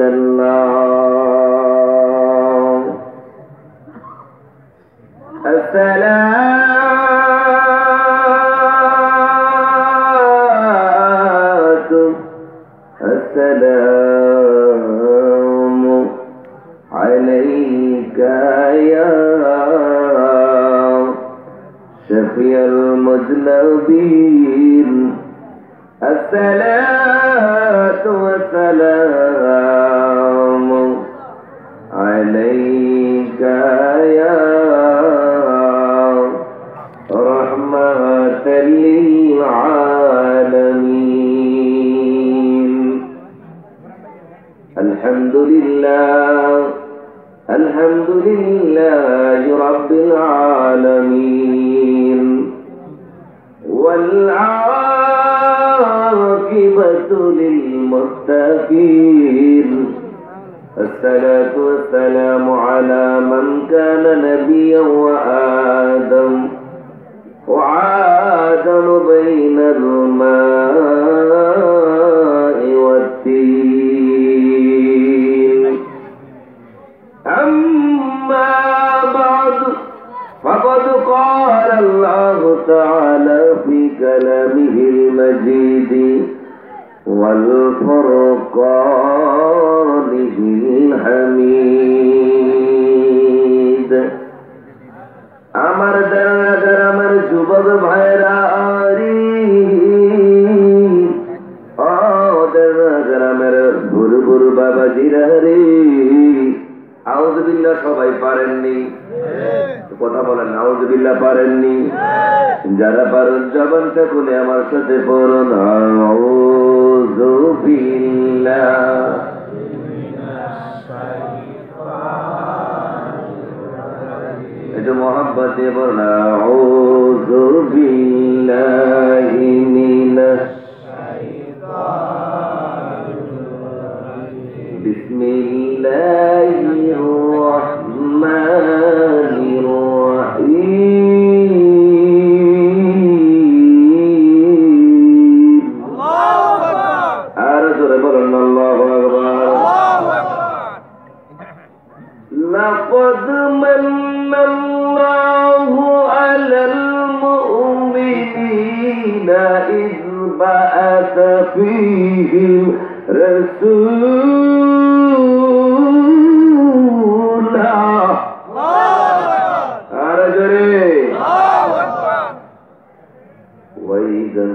الله السلام عليك يا شفيع المذنبين الصلاة والسلام عليك يا رحمة للعالمين الحمد لله رب العالمين والعاقبة للمتقين الصلاة والسلام على من كان نبيا وآدم بين الماء والتين أما بعد فقد قال الله تعالى في كلامه المجيد والفرقانه الحميد আমার দাদার আমার যুবক ভাইরা আমার বুড়ো বুড়ো বাবাজিরা রে আউযু বিল্লাহ সবাই পারেননি কথা বলেন আউযু বিল্লাহ পারেননি যারা পারেন জবানটা খুলে আমার সাথে পড়ুন আউযু বিল্লাহ একটু মোহাম্মত দিয়ে বলুন আউযু বিল্লাহি মিনাশ বিসমিল্লাহির রহমানির রহিম আল্লাহু আকবার আর জোরে বলুন আল্লাহু আকবার লাকাদ মান্নাল্লাহু আলাল মুমিনিনা ইয বা'আসা ফীহিম রাসূলা আর জোরে আল্লাহু আকবার ওয়াইদান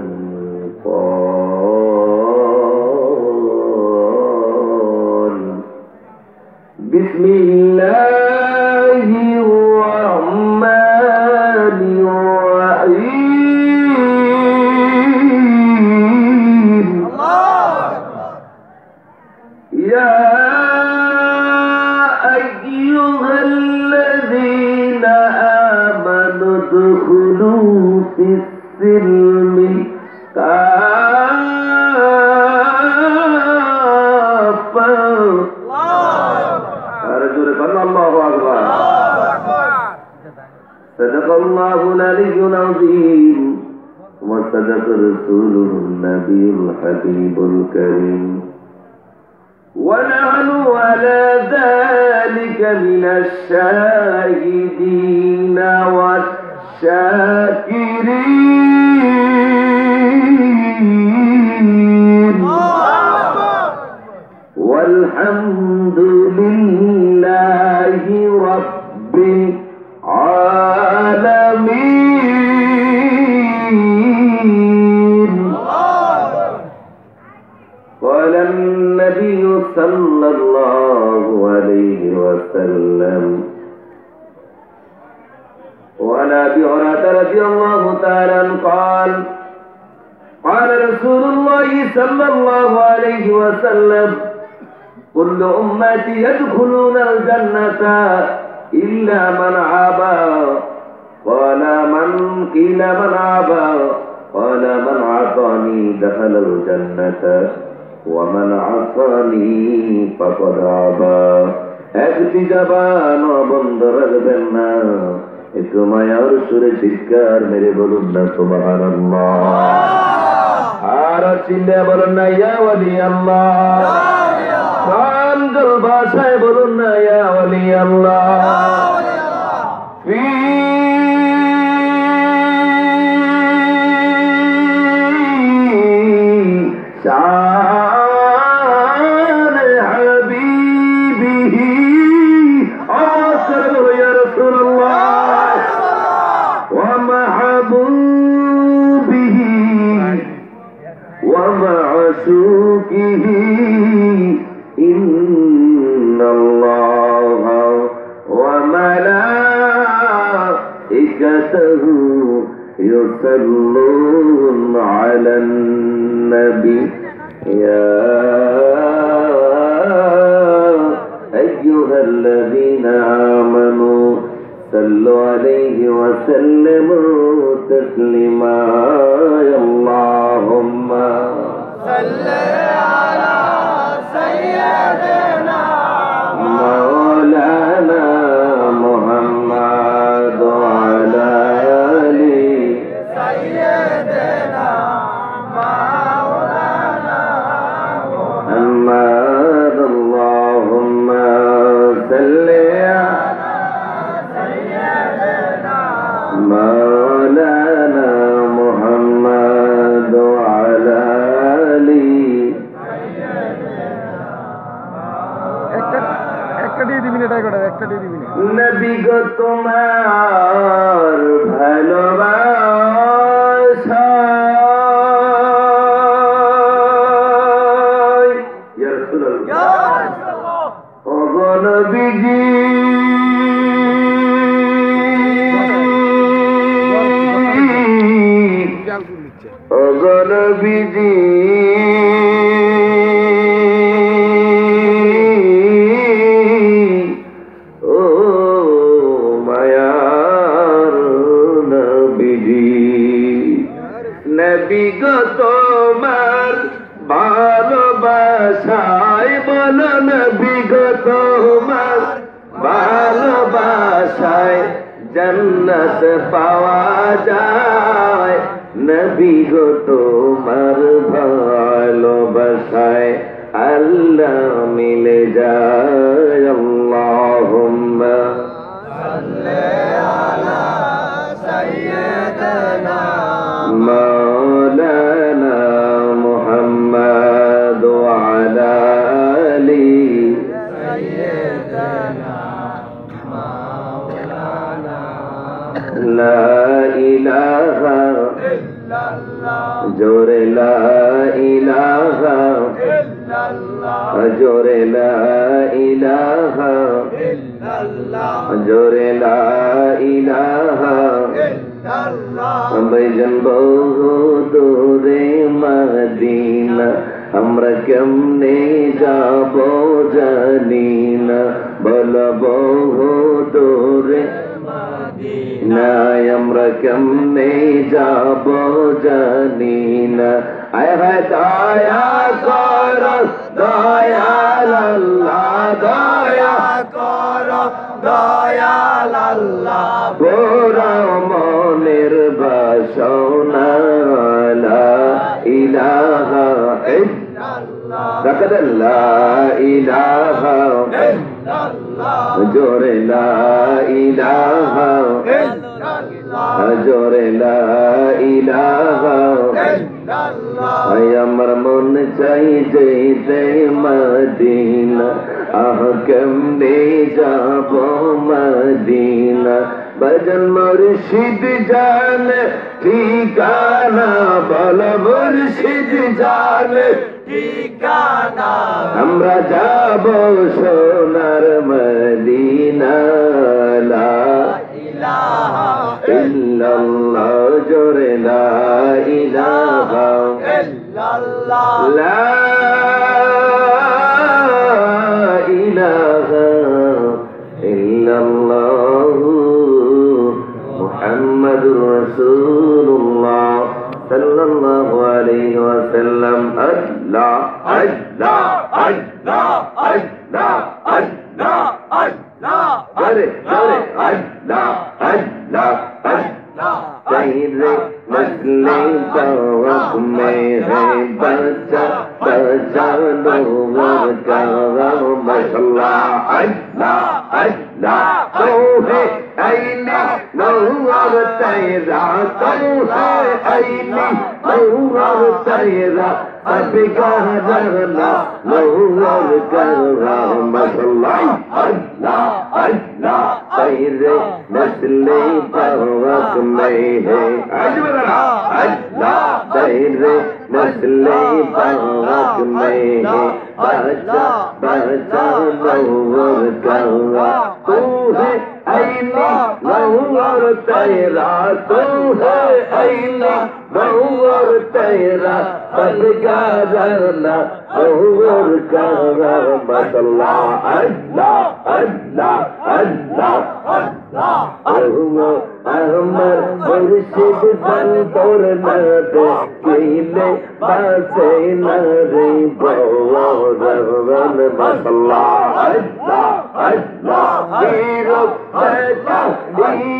قال بسم الله الرحمن الرحيم يا أيها الذين آمنوا ادخلوا في السلم كافة الله أكبر صدق الله العلي العظيم وصدق رسوله النبي الحبيب الكريم ونحن على ذلك من الشاهدين والشاكرين والحمد لله رب العالمين قال النبي صلى الله عليه وسلم وعن أبي هريرة رضي الله تعالى عنه قال قال رسول الله صلى الله عليه وسلم كل أمتي يدخلون الجنة إلا من عابى قال من قيل من عابى قال من عصاني دخل الجنة ومن عصاني فقد عابى একটি জবান বন্ধ রাখবেন না একটু মায়ার সুরে চিৎকার মেরে বলুন না সুবহানাল্লাহ আর চিল্লা বলুন না ইয়া ওয়ালি আল্লাহ ভাষায় বলুন না ইয়া ওয়ালি আল্লাহ। ومعشوقه إن الله وملائكته يصلون على النبي يا أيها الذين آمنوا صلوا عليه وسلموا تسليما اللهم صل على سيدنا مولانا محمد وعلى آل سيدنا مولانا محمد اللهم صل على سيدنا مولانا محمد وعلى নবী গো তোমার ভালোবাসা ইয়া রাসূলুল্লাহ ও গো নবীজি ও গো নবীজি তোমার ভালোবাসায় বলো নবী গো তোমার ভালোবাসায় জান্নাত পাওয়া যায় নবী গো তোমার ভালোবাসায় আল্লাহ মিলে যায় আল্লাহুম্মা সাল্লি আলা সাইয়্যিদিনা مولانا محمد وعلى آل سيدنا مولانا لا إله إلا الله جور لا إله إلا الله جور لا إله إلا الله جور لا إله ভাইজান বহু দূরে মদিনা আমরা কেমনে যাব জানি না বল বহু দূরে মদিনা আমরা কেমনে যাব জানি না আয় হায় দয়া কর দয়াল আল্লাহ দয়া কর দয়াল আল্লাহ পুরা মনের বাসনা লা ইলাহা ইল্লাল্লাহ লা ইলাহা ইল্লাল্লাহ জোরে লা ইলাহা ইল্লাল্লাহ জোরে লা ইলাহা ইল্লাল্লাহ আমার মন চাই যেতে মদিনা আহ কেমনে যাব মদিনা ভজন মুর্শিদ জানে ঠিকানা বল মুর্শিদ জানে ঠিকানা আমরা যাব সোনার মদিনা লা ইলাহা ইল্লাল্লাহ জোরে লা ইলাহা ইল্লাল্লাহ লা ইলাহা ইল্লাল্লাহ মুহাম্মাদুর রাসূলুল্লাহ সাল্লাল্লাহু আলাইহি ওয়াসাল্লাম আল্লাহ আল্লাহ আল্লাহ আল্লাহ আল্লাহ আল্লাহ জোরে জোরে আল্লাহ আল্লাহ আল্লাহ तेरे मसले तवक में है बचा बचा लोगों का मसला Allah Allah Allah tu hai aini nawar tera tu hai aini nawar tera abgarna nawar karra Allah Allah Allah तेरे नस्ले पावक में है अल्लाह तेरे नस्ले पावक में है बचा बचा नौर करवा तू है ऐनी नौर तेरा तू है ऐनी नौर तेरा बदगारना नौर करवा अल्लाह अल्लाह अल्लाह अल्लाह अहमर मुर्शिद संतोर नदे कीले बासे नरे बोरवन मसल्ला अल्लाह अल्लाह हीरो देखा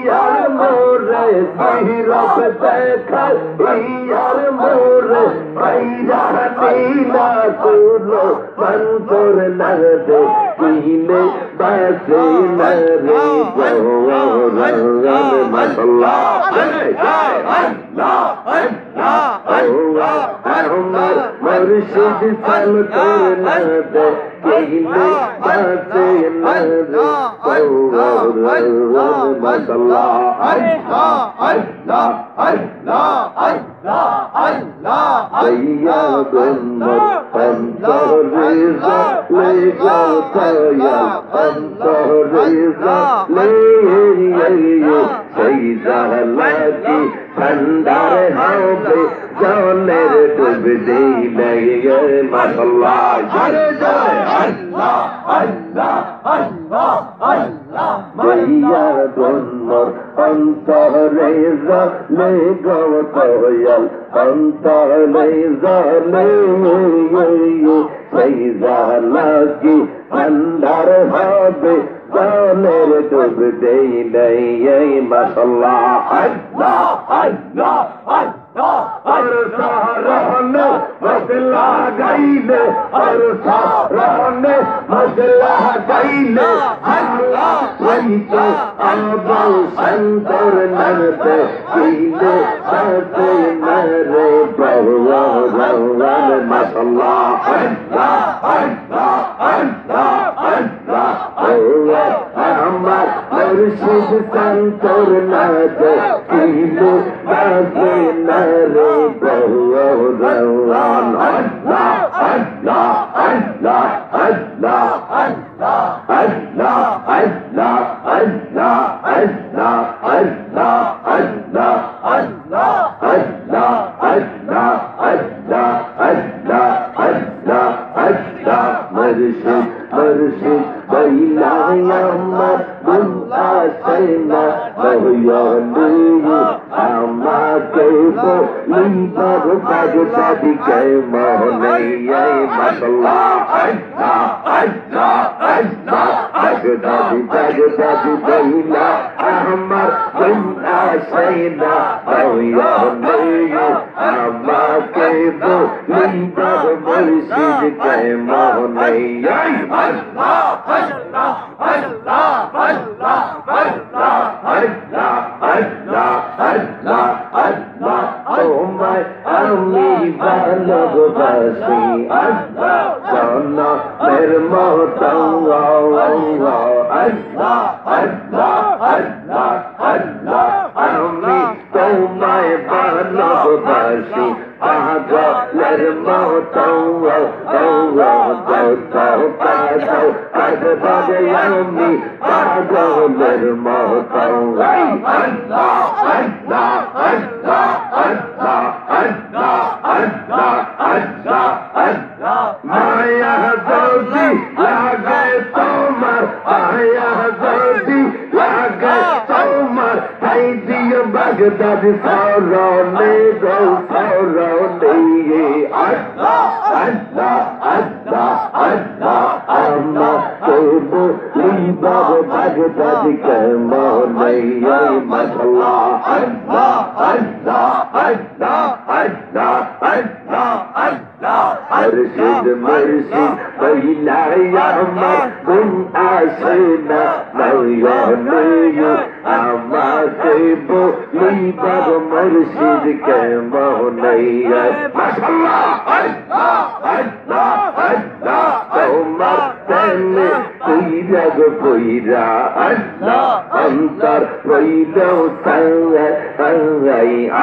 यार मोरे हीरो देखा यार मोरे पैरा नीला सुनो संतोर नदे कीले बासे नरे मुर्शिद संतोर नदे कीले बासे नरे ठंडार हावे जानेर डूब दे लगे मसल्ला अल्लाह अल्लाह अल्लाह अल्लाह मैया दोनों अंतरे जाने गवतयल अंतरे जाने सैजा लगी ठंडार हावे जानेर डूब दे लगे मसल्ला अल्लाह अल्लाह अल्लाह और साराने मसला गाइले और साराने मसला गाइले अल्लाह वही तो अबू संतोर नरते कीले साथे नरे बहुआ भगवान मसला अल्लाह अल्लाह अल्लाह अल्लाह अहमद मुर्शिद संतोर नरते कीले साथे नरे बहुआ भगवान अल्लाह अल्लाह अल्लाह अल्लाह अल्लाह अल्लाह अल्लाह अल्लाह अल्लाह अल्लाह अल्लाह अल्लाह अल्लाह अल्लाह अल्लाह अल्लाह अल्लाह अल्लाह मुर्शिद मुर्शिद बैला अमर बुल्ला सैना बहुया ली अम्मा के बो लीबर बागता दिखे मोहनैया मसल्ला अल्लाह अल्लाह अल्लाह बागता दी बैला अमर बुल्ला सैना बहुया ली अम्मा के बो लीबर मुर्शिद के मोहनैया अल्लाह अल्लाह अल्लाह अल्लाह अल्लाह अल्लाह अल्लाह अल्लाह अल्लाह ओ मैं अम्मी भालोबासी अल्लाह जाना मेरे मोहतांगा अल्लाह अल्लाह अल्लाह अल्लाह अम्मी तो मैं भालोबासी आगा मेरे मोहतांगा अल्लाह अम्मी आगा मेरे मोहतांगा अल्लाह अल्लाह अल्लाह अल्लाह अल्लाह अल्लाह अल्लाह अल्लाह माया जल्दी लागे तोमर आया जल्दी लागे तोमर आई दिया बगदाद सौरने गो सौरने अल्लाह अल्लाह अल्लाह अल्लाह अम्मा तेबो लीबर बगदाद के मोहनैया मसल्ला अल्लाह अल्लाह अल्लाह अल्लाह अल्लाह अल्लाह মুর্শিদ মুর্শিদ বইলাই আমার গুণ আসে না নয়নে আমাকে বলিবার মুর্শিদ কেমন মাশাআল্লাহ আল্লাহ আল্লাহ আল্লাহ তোমার প্রেমে কইরা গো কইরা আল্লাহ অন্তর কইলেও তাই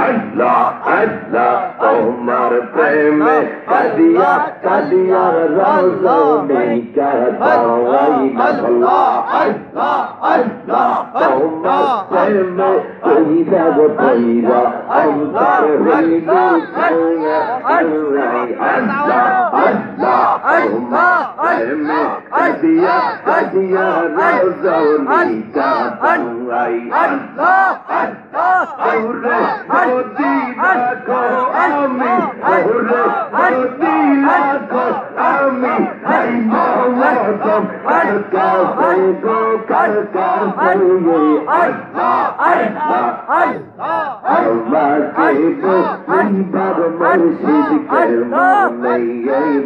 আল্লাহ আল্লাহ তোমার প্রেমে কাদিয়া কাদিয়া রজনী কাদাই আল্লাহ আল্লাহ আল্লাহ তোমার প্রেমে কইরা গো কইরা অন্তর কইলেও তাই আল্লাহ আল্লাহ তোমার প্রেমে কাদিয়া কাদিয়া রজনী কাদাই আল্লাহ আল্লাহ ওরে যদি রাখো আমি ওরে যদি রাখো আমি হাই মোহাম্মদ আরকা গো কারকা হইয়ে আল্লাহ আল্লাহ আল্লাহ আমাকে বলিবার মুর্শিদ কেমন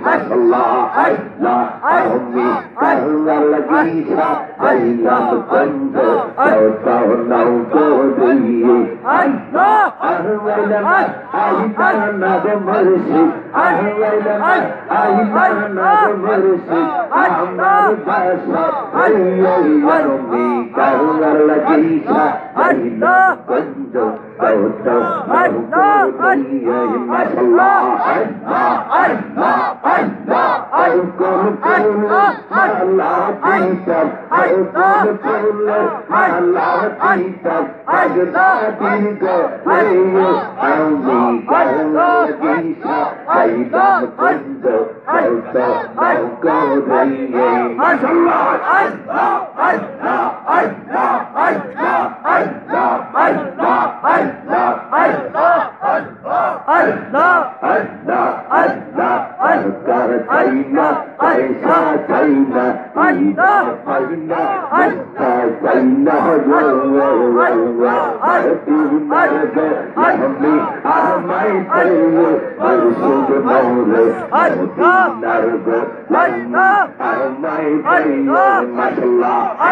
মাশাআল্লাহ আল্লাহ আমি কাল্লা লাগিসা আল্লাহ বন্ধ তাও নাও গো দিয়ে আল্লাহ আহওয়ালা আইতানা গো মুর্শিদ আহওয়ালা আইতানা গো মুর্শিদ আমার বাসা হইয়ে আমি কাল্লা লাগিসা আল্লাহ বন্ধ তাও আল্লাহ আল্লাহ মাশাআল্লাহ আল্লাহ আল্লাহ আল্লাহ আল্লাহ আল্লাহ আল্লাহ আল্লাহ আল্লাহ আল্লাহ আগদা দিন গো লেও আমি কাল্লা লাগিসা আইতাম বন্ধ তাও গো দিয়ে মাশাআল্লাহ আল্লাহ আল্লাহ আল্লাহ আল্লাহ আল্লাহ আল্লাহ আল্লাহ আল্লাহ আল্লাহ আল্লাহ আল্লাহ আল্লাহ চাইনা পয়সা চাইনা আল্লাহ চাইনা আল্লাহ চাইনা আমি আমায় চাইও মুর্শিদ মৌলে আল্লাহ আল্লাহ আমায় চাইও মাশাআল্লাহ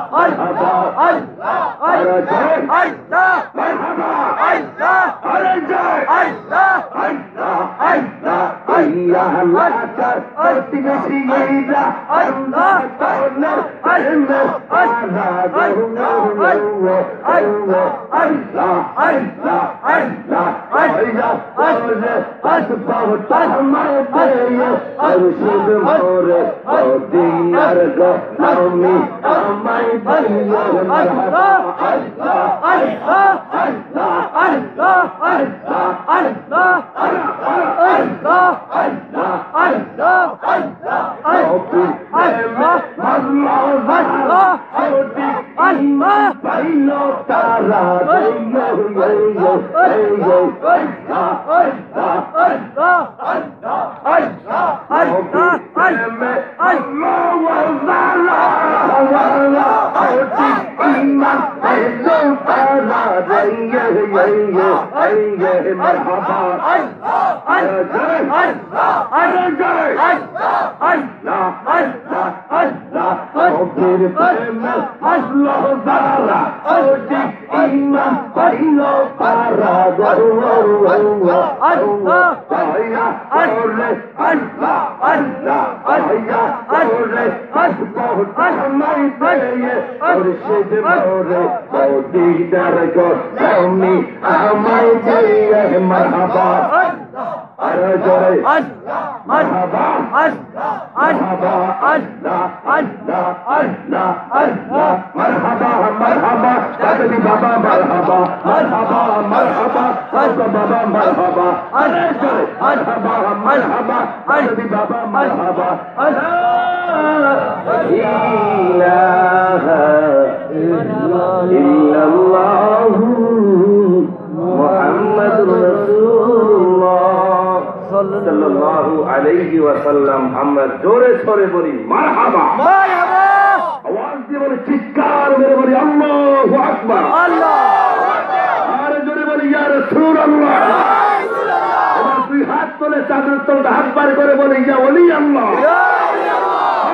আল্লাহ আল্লাহ আল্লাহ আল্লাহ iman pehlo para ye marhaba Fir preme aslo zara odi iman pehlo para আমরা জোরে সরে বলি মারহাবা আওয়াজ দিয়ে বলি চিৎকার মেরে বলি আল্লাহু আকবার আর জোরে বলি ইয়া রাসূলুল্লাহ এবার দুই হাত তুলে চাদর তলতে হাত বার করে বলি ইয়া ওলি আল্লাহ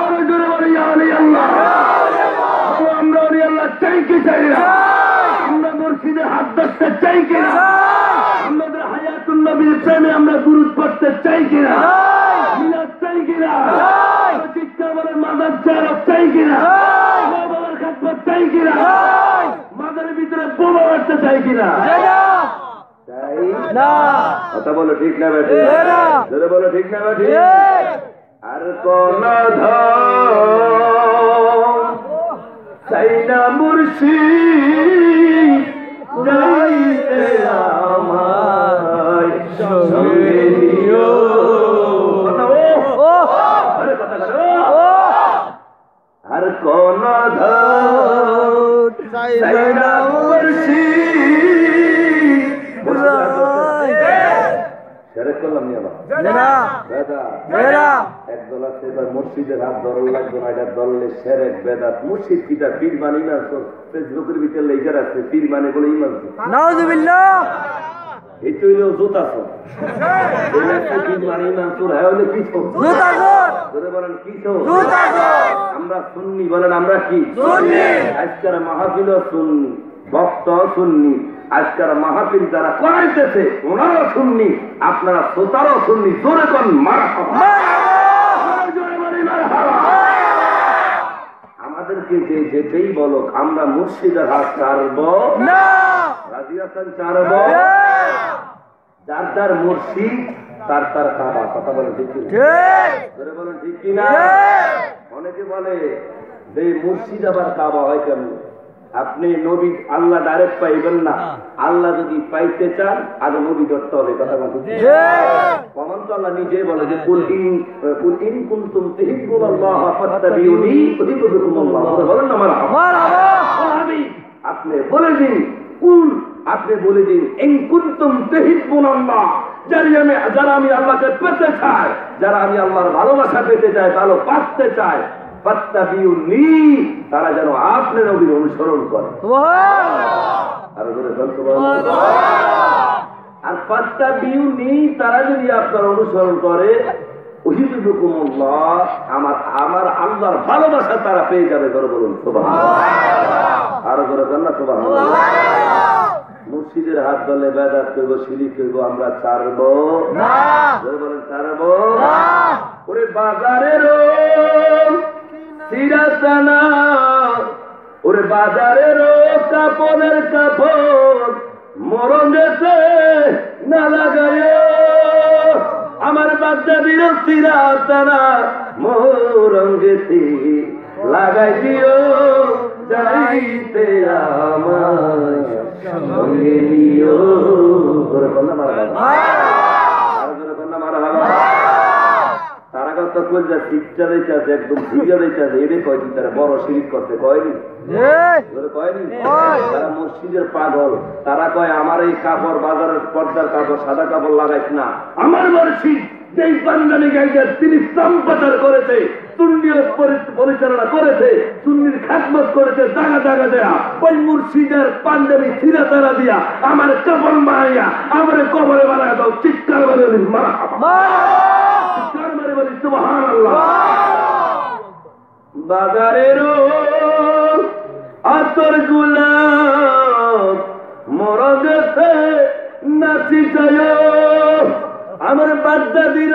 আর জোরে বলি ইয়া ওলি আল্লাহ আমরা ওলি আল্লাহ চাই কি চাই না আমরা মুর্শিদের হাত ধরতে চাই কিনা আমাদের হায়াতুন নবীর প্রেমে আমরা দুরূদ পড়তে চাই কিনা মিলাদ চাই কিনা চিৎকার বলে মাজার জিয়ারত চাই কিনা বাবার খাদমত চাই কিনা মাজারের ভিতরে বোমা মারতে চাই কিনা চাই না কথা বলো ঠিক না বেঠি জোরে বলো ঠিক না বেঠি আর কোন চাই না মুর্শিদ যাইতে আমায় সঙ্গে নিও আর কোন চাই না মুর্শিদ শেরেক করলাম নি আবার একদল আছে এবার মুর্শিদের হাত ধরল লাগবে না, এটা ধরলে শেরেক বেদাত। মুর্শিদ কিটা পীর মানে ইমান কর, ফেসবুকের ভিতরে লেখার আছে পীর মানে বলে ইমান কর। নাউযুবিল্লাহ, এই তো হইল জুতা কর, পীর মানে ইমান কর, হ্যাঁ হলে কি কর, জুতা কর। ধরে বলেন কি কর, জুতা কর। আমরা সুন্নি, বলেন আমরা কি সুন্নি। আজকের মাহফিল সুন্নি, ভক্ত সুন্নি। আজকের মাহফিল যারা করাইতেছে ওনারা সুন্নি, আপনারা শ্রোতারাও সুন্নি। জোরে কোন মারহাবা, জোরে বলি মারহাবা। আমাদেরকে যে যেতেই বলো, আমরা মুর্শিদের হাত ছাড়ব না, রাজি আছেন? ছাড়ব। যার যার মুর্শিদ তার তার কাবা। কথা বলেন ঠিক কিনা? জোরে বলেন ঠিক কিনা? অনেকে বলে যে মুর্শিদ আবার কাবা হয় কেমন? আপনি নবী আল্লাহ ডাইরেক্ট পাইবেন না, আল্লাহ যদি পাইতে চান আগে নবী ধরতে হবে। কথা বলতে কমন তো আল্লাহ নিজে বলে যে কুল ইন কুনতুম তুহিব্বুনাল্লাহ ফাত্তাবিউনি ইউহিব্বুকুমুল্লাহ। বলেন না মারহাবা। আপনি বলে দিন, কুল আপনি বলে দিন ইন কুনতুম তুহিব্বুনাল্লাহ, যারা আমি আল্লাহকে পেতে চাই, যারা আমি আল্লাহর ভালোবাসা পেতে চাই, ভালো বাঁচতে চাই, ফাত্তাবিউনি, তারা যেন আপনার নবীর অনুসরণ করে। আর ফাত্তাবিউনি, তারা যদি আপনার অনুসরণ করে, উহিব্বুকুমুল্লাহ, আমার আল্লাহর ভালোবাসা তারা পেয়ে যাবে। ধরে বলুন সুবহানাল্লাহ। আরো ধরে বলেন না সুবহানাল্লাহ। মুর্শিদের হাত ধরলে বেদাত করব, শিরিক করব, আমরা ছাড়ব না। ধরে বলেন ছাড়ব না। ওরে বাজারের সিরাতানা, ওরে বাজারের কাপড়ের কাপড় মরণ গেছে না লাগায়, আমার বাচ্চাদের সিরাতানা মরণ গেছে লাগাই দিও, যাইতে আমায় সঙ্গে নিও। ধরে বললাম মারহাবা, আরো ধরে বললাম মারহাবা। তারা কথা কই যা শিক্ষা দিতে আছে, একদম শিক্ষা দিতে আছে, এটাই কয়দিন তারা বড় শিরিক করতে কয়নি, কয়নি। তারা মসজিদের পাগল, তারা কয় আমার এই কাপড় বাজারের পর্দার কাপড় সাদা কাপড় লাগাইস না। আমার মসজিদ যেই পাঞ্জাবি গাইদের তিনি সম্প্রচার করেছে, তুণ্ডিও পরিচালনা করেছে, সুন্নির খাদমত করেছে, জায়গা জায়গা দেয়া ওই মুর্শিদের পাঞ্জাবি ছিঁড়া তারা দিয়া আমার কবর মাইয়া আমার কবরে বানায় দাও। চিৎকার করে বলি মারহাবা, চিৎকার করে বলি সুবহানাল্লাহ। বাজারের আতর গোলাপ মরা গেছে নাচি যায় আমার বাগদাদির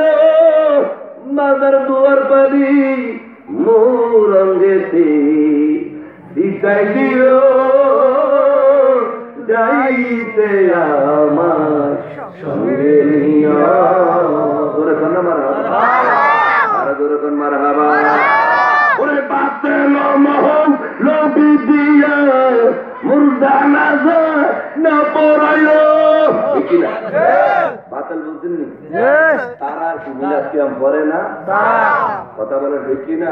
বাজার দুয়ার পানি মোর অঙ্গেতে শিখাই দিও যাইতে আমার সঙ্গে নিয়া। জোরে কর না মারহাবা, আরে জোরে কর মারহাবা। ওরে বাতেল মোহন লবি দিয়া মুর্দা নাজা না পড়াইলো। ঠিক না? বাতেল বুঝছেন নি? তারা আর কি মিলাদ কিয়াম করে না? কথা বলে ঠিক কি না?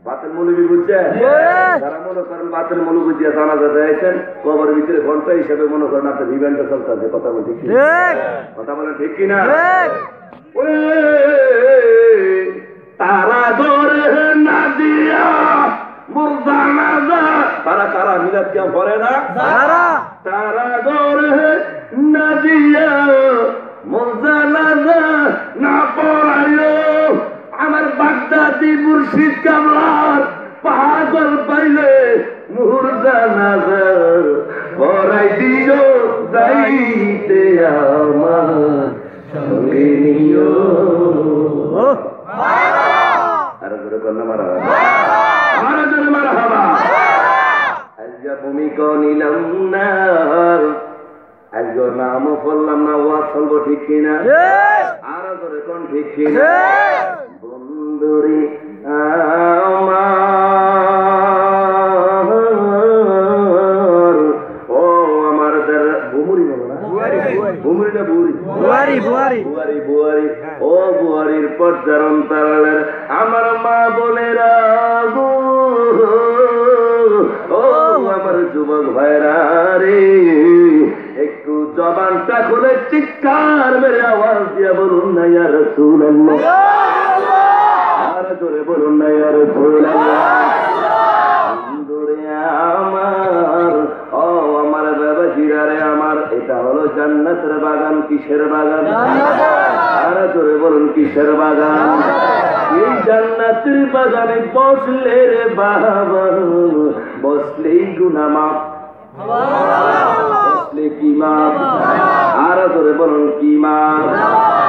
বাতেল মৌলবী বুঝছেন? যারা মনে করেন বাতেল মৌলবী দিয়া জানাজা দিয়েছেন কবরের ভিতরে ঘন্টা হিসেবে মনে করেন আপনার ইভেন্টটা চলতেছে। কথা বলে ঠিক, কথা বলে ঠিক কিনা? তারা ধরে না দিয়া মুর্দা নাজা, তারা কারা মিলাদ কিয়াম করে না? তারা ধরে না দিয়া মুর্দা নাজা না পড়াইলো আমার বাগদাদি মুর্শিদ কামলার পাগল পাইলে মুর্দা নাজা পড়াই দিও যাইতে আমার সঙ্গে নিও। আরে জোরে কর না মারহাবা, আরে জোরে মারহাবা। আজকে ভূমিকা নিলাম না, আজকে নাম বললাম না, ওয়াজ চলবো ঠিক কিনা? আরে জোরে কোন ঠিক কিনা? বন্ধুরি আমার ও আমার বুমুরি বলো না, বুমুরি না বুয়ারি, বুয়ারি বুয়ারি বুয়ারি ও বুয়ারির পর্দার অন্তরালের আমার মা বোনেরা গো, ও আমার যুবক ভাইরা রে, একটু জবানটা খুলে চিৎকার মেরে আওয়াজ দিয়ে বলুন না ইয়া রাসূলুল্লাহ, আর জোরে বলুন না ইয়া রাসূলুল্লাহ। আমার ও আমার বাবা জিরারে আমার, এটা হলো জান্নাতের বাগান। কিসের বাগান? আর জোরে বলুন কিসের বাগান? এই জান্নাতের বাগানে বসলে রে বাবা, বসলেই গুনাহ মাফ, বসলে কি মাফ? আর জোরে বলুন কি মাফ?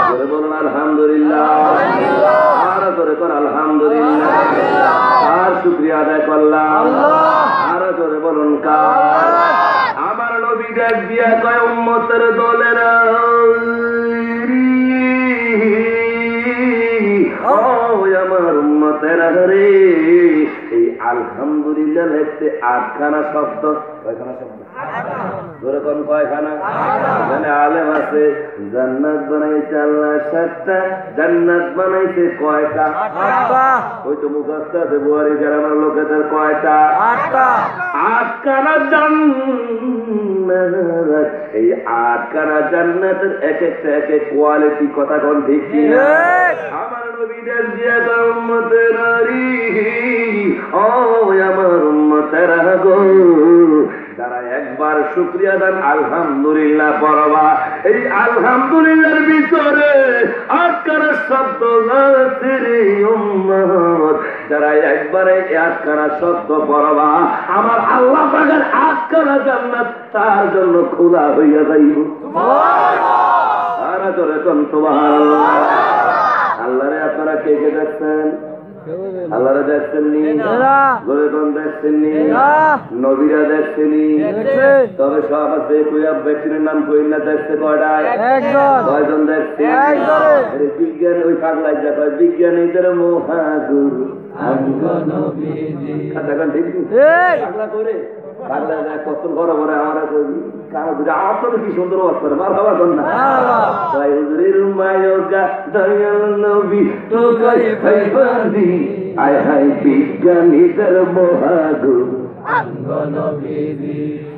জোরে বলুন আলহামদুলিল্লাহ, আর জোরে কর আলহামদুলিল্লাহ। আর শুকরিয়া আদায় করলাম, আর জোরে বলুন কার? আমার নবী ডাক দিয়া কয় উম্মতের দলেরা, ও আমার উম্মতেরা রে, এই আলহামদুলিল্লাহ লিখতে 8খানা শব্দ। কয়খানা শব্দ? ধরে কোন কয়খানা? এখানে আলেম আছে জান্নাত বানাইছে আল্লাহ 7টা, জান্নাত বানাইছে কয়টা? 8টা। ওই তো মুখস্থ আছে বুয়ারি গ্রামের লোকেদের কয়টা? 8টা। 8খানা জান্নাত, এই 8খানা জান্নাতের এক একটা এক এক কোয়ালিটি। কথা কোন ঠিক কি? আমার নবীদের দিয়া উম্মতের রে, ও আমার উম্মতেরা গো, যারা একবার শুকরিয়া দেন আলহামদুলিল্লাহ পড়বা, এই আলহামদুলিল্লাহর ভিতরে 8খানা শব্দ আছে রে উম্মত, যারা একবারে 8খানা শব্দ পড়বা, আমার আল্লাহ পাকের 8খানা জান্নাত তার জন্য খোলা হইয়া যাইব। সুবহানাল্লাহ, আর জোরে কোন সুবহানাল্লাহ। আল্লাহরে আপনারা কে কে দেখছেন? আল্লাহরা দেখছেন নি? জোরে কোন দেখছেন নি? নবীরা দেখছেন নি? তবে সব আছে ব্যক্তির নাম কইলা দেখছে কয়টা? কয়জন দেখছে? বিজ্ঞান ওই পাগলাই দেখা বিজ্ঞানীদের মহাগুরু পাগলা করে পাগলা যায় কত বড় বড় আমরা আমার তো কি সুন্দর অবস্থা করে মার খাওয়া কর না হুজুরের মায়োগা দয়াল নবী তো গাই ভাই বান্দি আয় হাই বিজ্ঞানীদের মহাগুরু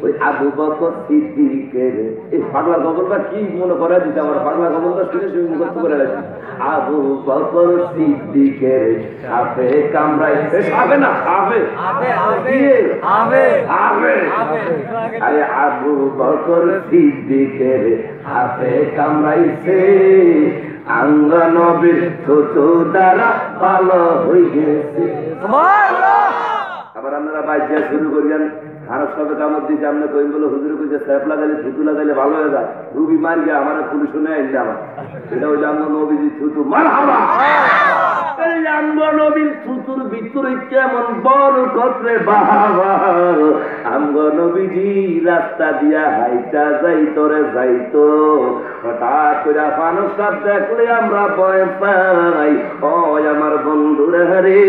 ওই আবু বকর সিদ্দিকের এই পাগলা গজলটা কি মনে করে দিতে আমার পাগলা গজলটা শুনে শুনে মুখস্থ করে গেছে। আবু বকর সিদ্দিকের সাপে কামড়াইছে, সাপে না আবে আরে আবু বকর সিদ্দিকের সাপে কামড়াইছে, আঙ্গ নবীর থুতু দ্বারা ভালো হয়ে গেছে। আবার আপনারা বাইজা শুরু করিয়ান খারাপ সবে কামড় দিয়েছে, আপনি কই বলে হুজুর কইছে স্যাপ লাগাইলে থুতু লাগাইলে ভালো হয়ে যায়, রুগী মার গিয়ে আমার পুলিশ শুনে আইলে আমার এটা হইলে আঙ্গ নবীজি থুতু মার হাওয়া। এই আঙ্গ নবীর থুতুর ভিতরে কেমন বড় কত্রে বাবা, আঙ্গ নবীজি রাস্তা দিয়া হাইটা যাইতো রে যাইতো, হঠাৎ করে ফানুস সাপ দেখলে আমরা ভয় পাই, ও আমার বন্ধুরা রে।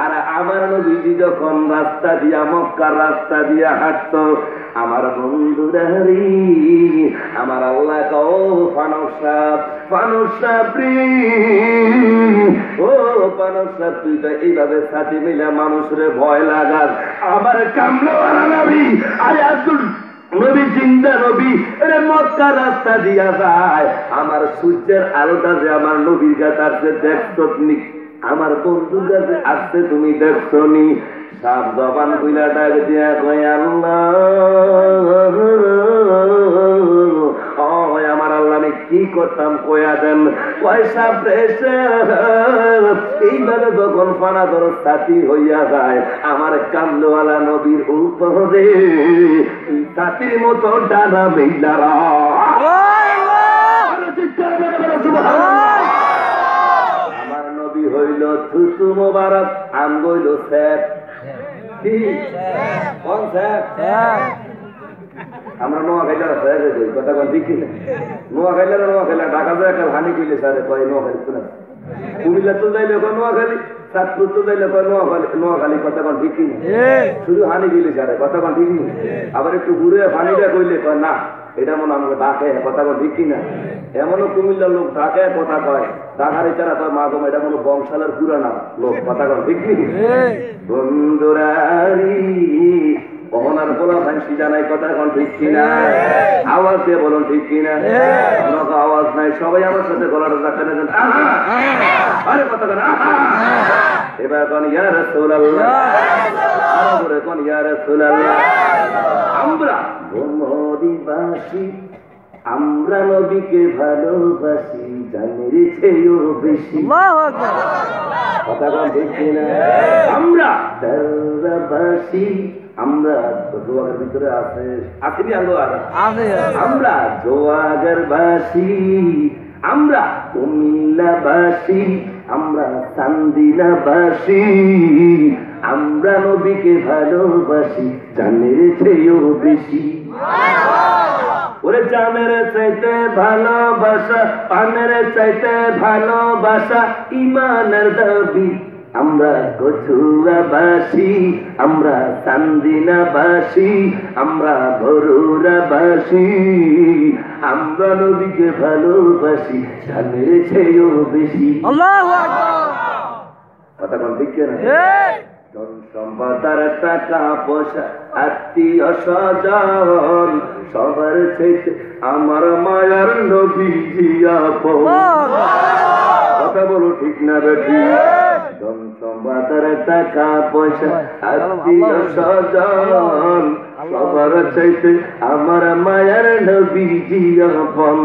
আর আমার নবীজি যখন রাস্তা দিয়া মক্কার রাস্তা দিয়া হাঁটতো, আমার বন্ধুরা রে, আমার আল্লাহ কও ফানুস সাপ রে, ও ফানুস সাপ তুই তো এইভাবে সাথে মিলে মানুষরে ভয় লাগাস, আমার কামলাওয়ালা নবী আরে আব্দুল নবী জিন্দা নবী এর মক্কা রাস্তা দিয়া যায়, আমার সূর্যের আলোটা যে আমার নবীর কাছে আসছে দেখছো নি, আমার বন্ধুর কাছে আসছে তুমি দেখছো নি। সাপ জবান কইলা ডাক দিয়া কয় আল্লাহ, আমার আল্লাহ আমি কি করতাম কয়া দেন, পয়সা প্রেসে এইভাবে যখন ফানা ধর সাথী হইয়া যায়, আমার কামলাওয়ালা নবীর উপরে সাথীর মতো ডানা মেলারা। আমার নবী হইল থুতু মোবারক, আম হইল স্যাপ। কোন স্যাপ? আমরা নোয়া খাইলার কথা কোন ঠিক না, নোয়া খাইলার ঢাকা যায় একটা হানি কইলে সারে কয় নোয়া খালি শোনা, কুমিল্লা তো যাইলে কয় নোয়া খালি, চাঁদপুর তো যাইলে কয় নোয়া খালি, কথা কোন ঠিক না, শুধু হানি কইলে সারে কথা কোন ঠিক না। আবার একটু ঘুরে হানিটা কইলে কয় না এটা মনে আমাকে ডাকে, কথা কোন ঠিক না। এমনও কুমিল্লার লোক ডাকে কথা কয়, ঢাকার ইচ্ছারা কয় মা গম এটা মনে বংশালের পুরানা লোক, কথা কোন ঠিক নেই। বন্ধুরারি কখনার বলা ফাঁসি জানাই, কথা এখন ঠিক কিনা, আওয়াজ দিয়ে বলুন ঠিক কিনা, আওয়াজ নাই, সবাই আমার সাথে গলাটা দেখা নেন, আরে কথা কেন এবার কোন ইয়া রাসূলুল্লাহ, আরো করে কোন ইয়া রাসূলুল্লাহ। আমরা মদিনাবাসী, আমরা নবীকে ভালোবাসি, জানের চেয়েও বেশি, কথা কোন ঠিক কিনা। আমরা দারবাসী, আমরা জোয়াগের ভিতরে আছে আসেনি, আমরা জোয়াগের বাসী, আমরা কুমিল্লাবাসী, আমরা চান্দিনাবাসী, আমরা নবীকে ভালোবাসি, জানের চেয়েও বেশি। ওরে জানের চাইতে ভালোবাসা, পানের চাইতে ভালোবাসা, ইমানের দাবি। আমরা কচুয়াবাসী, আমরা চান্দিনাবাসী, আমরা বরুড়াবাসী, আমরা নবীকে ভালোবাসি, জানের চেয়েও বেশি। আল্লাহু আকবার, কথা কোন ঠিক না। ধন সম্পদার টাকা পয়সা আত্মীয় স্বজন, সবার চাইতে আমার মায়ার নবীজি আপন, কথা বলো ঠিক না বেটি। ধন সম্পদার টাকা পয়সা আত্মীয় স্বজন, সবার চাইতে আমার মায়ার নবীজি আপন।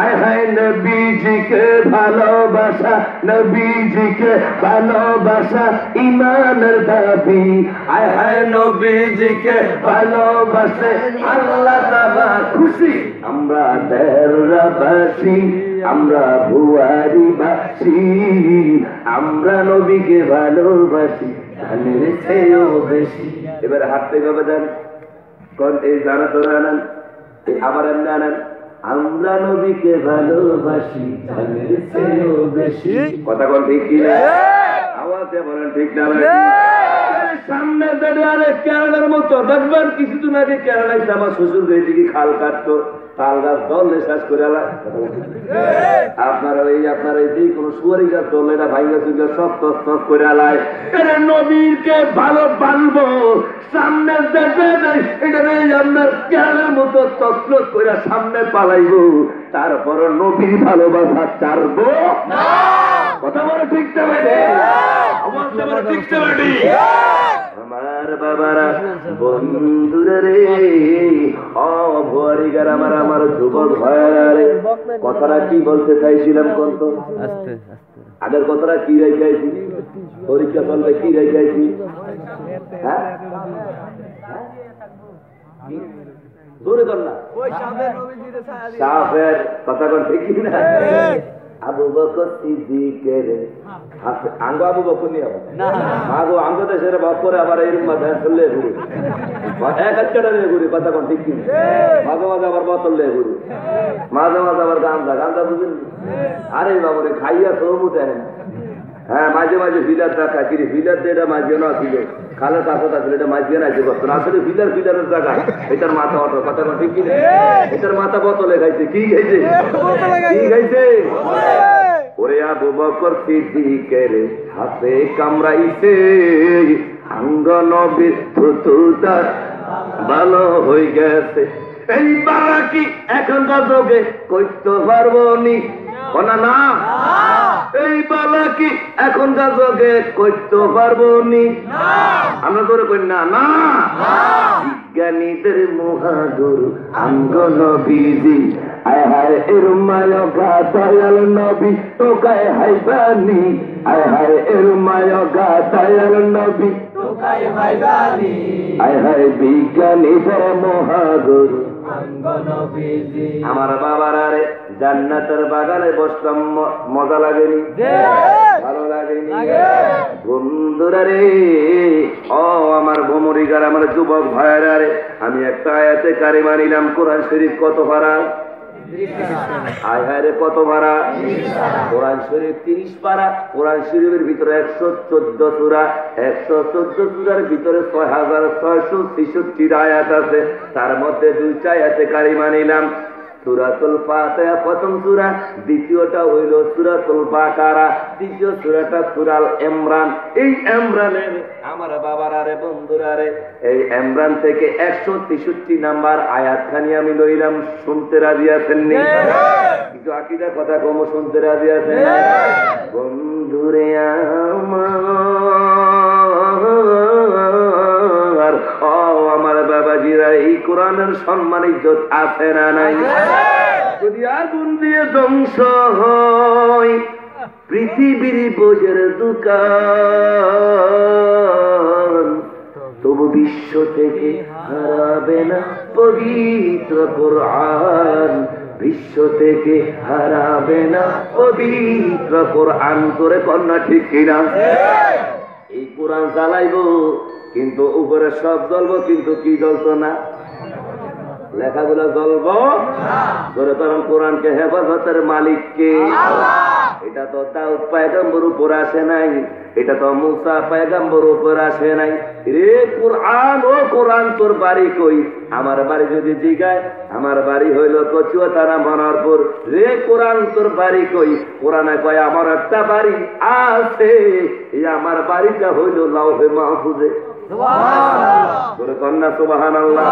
আয় হায় নবীজিকে ভালোবাসা, নবীজিকে ভালোবাসা ইমানের দাবি। আয় হায় নবীজিকে ভালোবাসে আল্লাহ তাআলা খুশি। আমরা দেররাবাসী, আমরা বুয়ারিবাসী, আমরা নবীকে ভালোবাসি, ধানের চেয়েও বেশি। এবার হাঁটতে গেবে দেন কোন এই জানা তো জানেন, আবার এমনি আনেন, আমরা নবীকে ভালোবাসি, ধানের চেয়েও বেশি, কথা কোন ঠিক কি না, আওয়াজে বলেন ঠিক না। সামনে দাঁড়িয়ে কেরালার মতো দেখবেন, কিছুদিন আগে কেরালায় আমার শ্বশুর দিকে খাল কাটতো, তাল গাছ ধরলে শেষ করে আপনারা যে কোনো সুয়ারি গাছ ধরলে এটা ভাই গাছ সব তস করে আলায়। নবীকে ভালো বানবো সামনে এটা আপনার কেয়ালের মতো তসলত করে সামনে পালাইব, তারপর নবীর ভালোবাসা ছাড়বো কথা বলে ঠিকতে পারে ঠিকতে পারি। আমার বাবারা বন্ধুরা রে, অভরিগার আমার যুবক ভাইরা রে, কথাটা কি বলতে চাইছিলাম কত আগের কথাটা কি রেখেছি, পরীক্ষা চলবে কি রেখেছি, হ্যাঁ জোরে কর না সাফের কথা কোন ঠিক না। আবু বকর সিদ্দিকের আঙ্গ আবু বকর নিয়ে আগো আঙ্গ দেশের বকরে আবার এরকম মাথায় চললে ঘুরে এক আচ্ছাটা নিয়ে ঘুরি কথা কোন ঠিক কিনা। মাঝে মাঝে আবার বোতল নিয়ে ঘুরি, মাঝে মাঝে আবার গান্দা বুঝেন। আরে বাবুরে খাইয়া তো মুঠে হ্যাঁ মাঝে মাঝে ফিলার টাকা কিনে ফিলার দিয়ে এটা মাঝিয়ে না ছিল খালে কাপড় আসলে এটা মাঝিয়ে না করতো না আসলে ফিলারের টাকা এটার মাথা অটো কথা ঠিক কিনে এটার মাথা বোতলে খাইছে কি খাইছে কি খাইছে। ওরে আবু বকর সিদ্দিকের হাতে কামড়াইছে আঙ্গ নবীর থুতুটার ভালো হয়ে গেছে। এই বাবা কি এখন যোগে কইতে পারবো নি না, এই বালা কি এখনকার যোগে করতে পারবো নি আমরা ধরে কই না না। বিজ্ঞানীদের মহাগুরু আঙ্গ নবীজি আয় হায় এর মায়গা দয়াল নবী টোকায় হাইবানি, আয় হায় এর মায়গা দয়াল নবী টোকায় হাইবানি, আয় হায় বিজ্ঞানীদের মহাগুরু আমার বাবারা রে জান্নাতের বাগানে বসলাম মজা লাগেনি ভালো লাগেনি বন্ধুরা রে। ও আমার ভমরিগার আমার যুবক ভাইরা রে, আমি একটা আয়াতে কারিমা নিলাম কোরআন শরীফ কত পারা আয় হায় রে কত পারা কোরআন শরীফ 30 পারা। কোরআন শরীফের ভিতরে 114 সূরা, 114 সূরার ভিতরে 6663 আয়াত আছে। তার মধ্যে 2টা আয়াতে কারিমা নিলাম সূরাতুল ফাতিহা প্রথম সূরা, দ্বিতীয়টা হইল সূরাতুল বাকারা, তৃতীয় সূরাটা সূরাল ইমরান। এই ইমরানের আমার বাবারা রে বন্ধুরা রে, এই ইমরান থেকে 163 নাম্বার আয়াতখানি আমি লইলাম। শুনতে রাজি আছেন নি? কিছু আকীদা কথা কম শুনতে রাজি আছেন বন্ধুরে আমার? আমার বাবাজিরা এই কোরআনের সম্মান ইজ্জত আছে না নাই? যদি আগুন দিয়ে ধ্বংস হয় পৃথিবীর বোঝের দোকান, তবু বিশ্ব থেকে হারাবে না পবিত্র কোরআন, বিশ্ব থেকে হারাবে না পবিত্র কোরআন। করে কন্যা ঠিক কিনা? এই কোরআন চালাইব কিন্তু উপরে সব জ্বলবো, কিন্তু কি জ্বলতো না? লেখাগুলো জ্বলবো ধরে। কারণ কোরআনকে হেফাজতের মালিককে, এটা তো দাউদ পয়গম্বর উপর আসে নাই, এটা তো মুসা পয়গম্বর উপর আসে নাই। রে কোরআন, ও কোরআন তোর বাড়ি কই? আমার বাড়ি যদি জিগায়, আমার বাড়ি হইল কচুয়া থানা মনোহরপুর। রে কোরআন তোর বাড়ি কই? কোরআনে কয় আমার একটা বাড়ি আছে, এই আমার বাড়িটা হইল লাউহে মাহফুজে। কন্যা সুবহানাল্লাহ।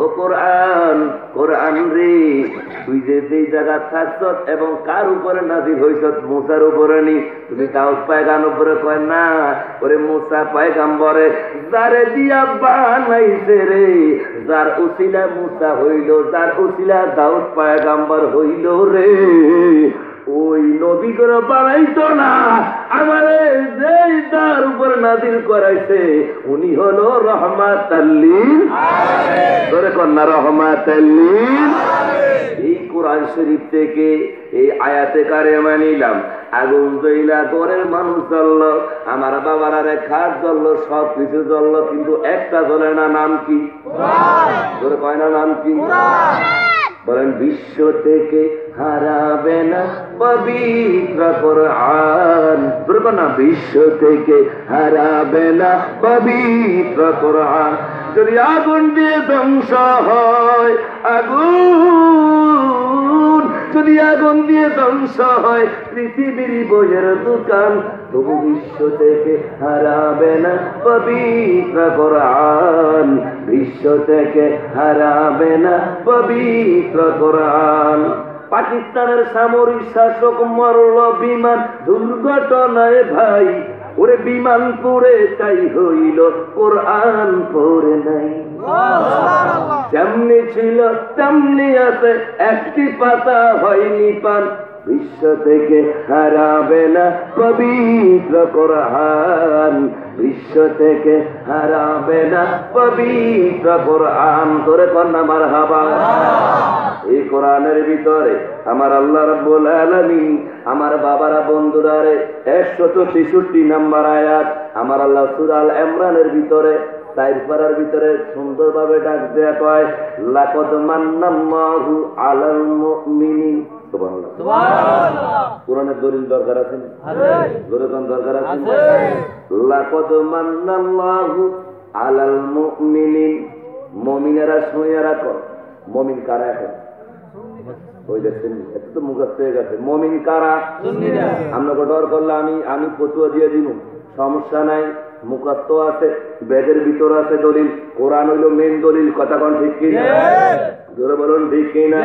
ও কোরআন, কোরআন রে তুই যে যেই জায়গা থাকছ এবং কার উপরে নাজিল হইছ? মুসার উপরে নি? তুমি দাউদ পয়গাম্বর উপরে কয় না? ওরে মুসা পয়গাম্বরে যারে দিয়া বানাইছে রে, যার উসিলা মুসা হইল, যার উসিলা দাউদ পয়গাম্বর হইল রে, ওই নবী করে বানাইতো না। আমারে যেই তার উপর নাজিল করাইছে উনি হলো রহমাতাল লিল আলামিন। ধরে কন্যা রহমাতাল লিল। এই কোরআন শরীফ থেকে এই আয়াতে কারিমা নিলাম। আগুন জ্বলা ঘরের মানুষ জ্বলল, আমার বাবারা রে খাট জ্বলল, সব কিছু জ্বলল, কিন্তু একটা জ্বলে না। নাম কি? ধরে কয় না নাম কি? বলেন বিশ্ব থেকে হারাবে না পবিত্র কোরআন। না বিশ্ব থেকে হারাবে না পবিত্র কোরআন। যদি আগুন দিয়ে ধ্বংস হয়, আগুন যদি আগুন দিয়ে ধ্বংস হয় পৃথিবীর বইয়ের দোকান, তবু বিশ্ব থেকে হারাবে না পবিত্র কোরআন, বিশ্ব থেকে হারাবে না পবিত্র কোরআন। পাকিস্তানের সামরিক শাসক মরল বিমান দুর্ঘটনায় ভাই, ওরে বিমান পড়ে তাই হইল কোরআন পড়ে নাই। যেমনি ছিল তেমনি আছে, একটি পাতা হয়নি পান, বিশ্ব থেকে হারাবে না পবিত্র কোরআন, বিশ্ব থেকে হারাবে না পবিত্র কোরআন। তোরে কন্যা মারহাবা। এই কোরআনের ভিতরে আমার আল্লাহ রাব্বুল আলামিন আমার বাবারা বন্ধুরা রে 163 নম্বর আয়াত আমার আল্লাহ সূরা আল ইমরানের ভিতরে 4 পারার ভিতরে সুন্দরভাবে ডাক দেয়া কয়, লাকাদ মান্নাল্লাহু আলাল মুমিনিন। সুবহানাল্লাহ, সুবহানাল্লাহ। কোরআনের দলিল দরকার আছে না? আছে। দলিল দরকার আছে। লাকাদ মান্নাল্লাহু আলাল মুমিনিন। মুমিনেরা শুনে রাখো, মুমিন কারা? এখন ওই দেখছেন এত তো মুখস্থ হয়ে গেছে। মুমিন কারা? আমরা ডর করলে আমি ফতুয়া দিয়ে দিব, সমস্যা নাই। মুখস্থ আছে, বেদের ভিতর আছে দলিল, কোরআন হইল মেন দলিল। কথা কোন ঠিক কি না? জোরে বলুন ঠিক কি না?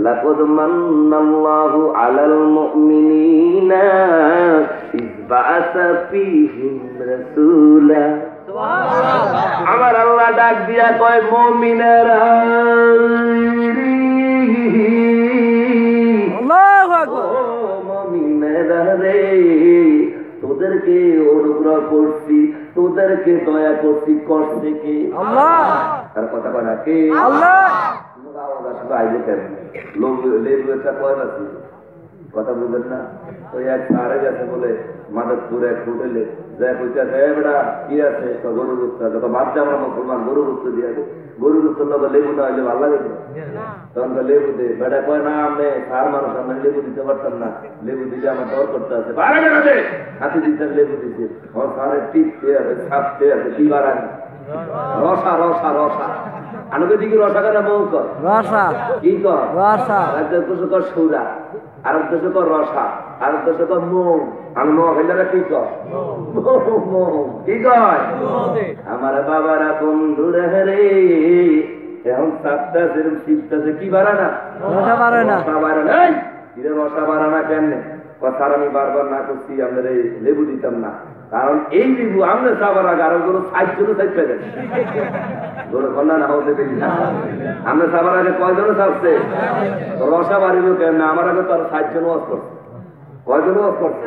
লাকাদ মান্নাল্লাহু আলাল মুমিনিনা ইয বাআসা ফীহিম রাসূলা। আমার আল্লাহ ডাক দিয়া কয়, মুমিনেরা তোদেরকে অনুগ্রহ করছি, তোদেরকে দয়া করছি, করছে কে? আল্লাহ। তার কথা বলা কে? আল্লাহ। কথা বুঝলেন না? ওই এক সারে গেছে বলে মাদকপুর এক হোটেলে যায় কইতেছে, বেড়া কি আছে? গরু গুস্ত আছে। ভাবছে আমরা মুসলমান, গরু গুস্ত দিয়ে গরু গুস্ত লেবু না হইলে ভালো লাগে। তখন লেবু দে। বেড়া কয়, না আমি সার মানুষ, আমরা লেবু দিতে পারতাম না, লেবু দিলে আমার দর করতে আছে। হাতে দিতে লেবু দিতে সারের টিপতে আছে, ছাপতে আছে, কি বাড়ান রসা রসা রসা। আনুকে দিকে রসা করে মৌ কর রসা, কি কর রসা, কর সৌরা, আর দেশে কর রসা, আর দেশে কর মৌ। আমি মৌ খেলে কি কর? কি কয়? আমার বাবারা বন্ধুরা রে, এখন সাতটা সেরকম শিখতেছে, কি বাড়া না? রসা বাড়ে না। রসা বাড়া না কেন? কথা আমি বারবার না করছি, আমরা লেবু দিতাম না, কারণ এই লেবু আমরা চাবার আগে আরো কোনো সাইজ পেয়ে না হতে পেরি না। আমরা চাবার আগে কয়জন চাপছে? রসা বাড়িল কেন? আমার আগে তো আর 60 জন ওয়াজ করছে। কয়জন ওয়াজ করছে?